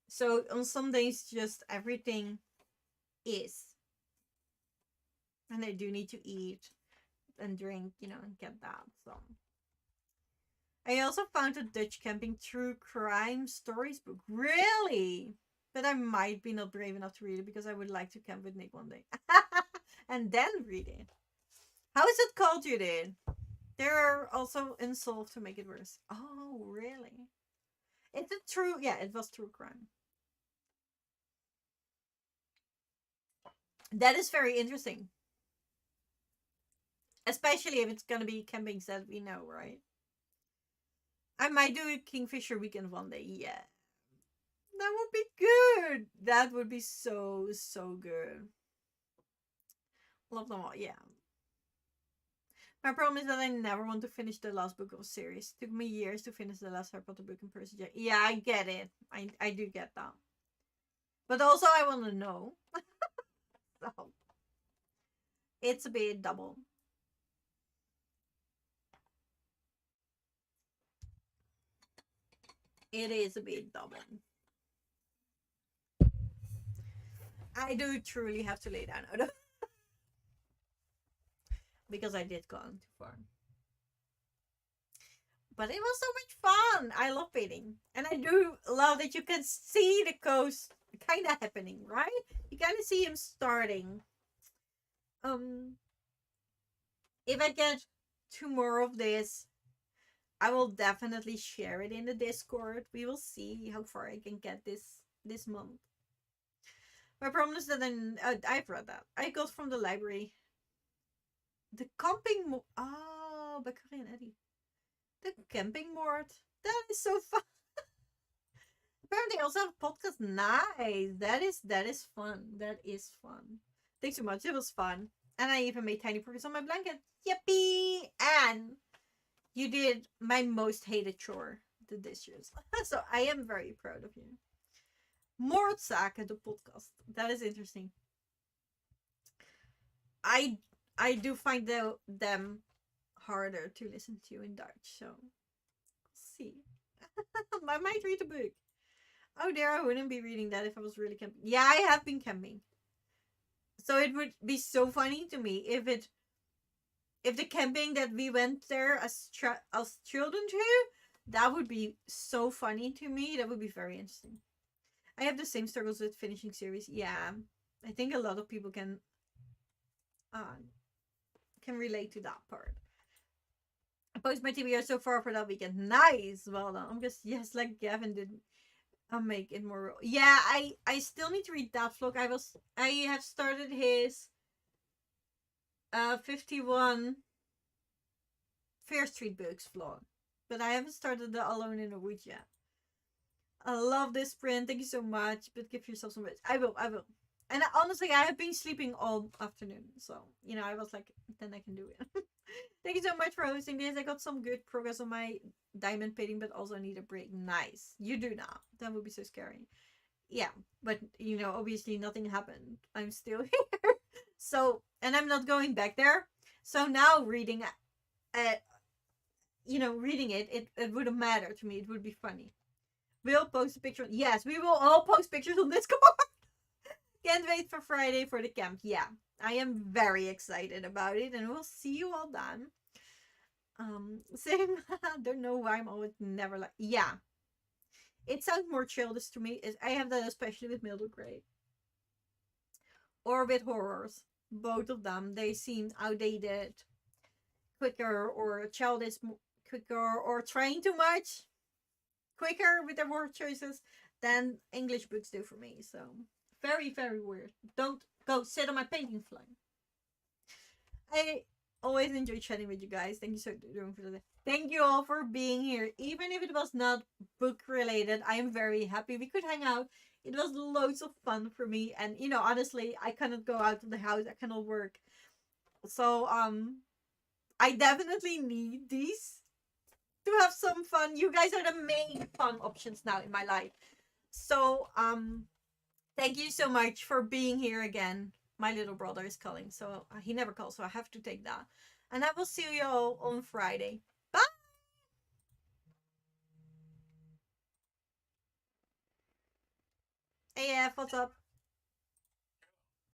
So on some days, just everything is, and I do need to eat and drink, and get that. So I also found a Dutch camping true crime stories book. Really? But I might be not brave enough to read it because I would like to camp with Nick one day. And then read it. How is it called, Judith? There are also unsolved to make it worse. Oh, really? It's a true, yeah, it was true crime. That is very interesting. Especially if it's gonna be campings that we know, right? I might do a Kingfisher weekend one day, yeah. That would be good. That would be so, so good. Love them all, yeah. My problem is that I never want to finish the last book of a series. It took me years to finish the last Harry Potter book in Percy Jackson. Yeah, I get it. I do get that. But also I want to know. So it's a bit double. It is a bit double. I do truly have to lay down because I did go on too far. But it was so much fun. I love painting. And I do love that you can see the coast kind of happening, right? You kind of see him starting. Um, if I get two more of this, I will definitely share it in the Discord. We will see how far I can get this month. My problem is that I've read that. I got from the library. The camping oh, by Corinne Eddy. The camping mort. That is so fun. Apparently, I also have a podcast. Nice. That is fun. That is fun. Thanks so much. It was fun, and I even made tiny progress on my blanket. Yippee! And you did my most hated chore, the dishes. So I am very proud of you. Moordzaken, the podcast. That is interesting. I I do find them harder to listen to in Dutch. So see. I might read a book. Oh dear, I wouldn't be reading that if I was really camping. Yeah, I have been camping. So it would be so funny to me if the camping that we went there as children to, that would be so funny to me. That would be very interesting. I have the same struggles with finishing series. Yeah, I think a lot of people uh, can relate to that part. I post my TBR so far for that weekend. Nice, well done. I'm just yes, like Gavin did. I'll make it more. Yeah, I still need to read that vlog. I have started his 51 Fair Street Books vlog, but I haven't started the Alone in the Woods yet. I love this print. Thank you so much. But give yourself some rest. I will. And honestly, I have been sleeping all afternoon, so I was like, then I can do it. Thank you so much for hosting this. I got some good progress on my diamond painting, but also need a break. Nice. You do now. That would be so scary. Yeah, but obviously nothing happened. I'm still here. So, and I'm not going back there. So now reading, reading it wouldn't matter to me. It would be funny. We'll post a picture. Yes, we will all post pictures on Discord. Can't wait for Friday for the camp. Yeah, I am very excited about it, and we'll see you all then. Same. Don't know why I'm always never like. Yeah, it sounds more childish to me. I have that especially with middle grade or with horrors. Both of them, they seem outdated, quicker, or childish, quicker, or trying too much, quicker with their word choices than English books do for me. So very, very weird. Don't go sit on my painting flame. I always enjoy chatting with you guys. Thank you so much. Thank you all for being here. Even if it was not book related, I am very happy we could hang out. It was loads of fun for me. And you know, honestly, I cannot go out of the house. I cannot work. So I definitely need these to have some fun. You guys are the main fun options now in my life. So thank you so much for being here again. My little brother is calling, so he never calls, so I have to take that. And I will see you all on Friday. Bye. AF, what's up?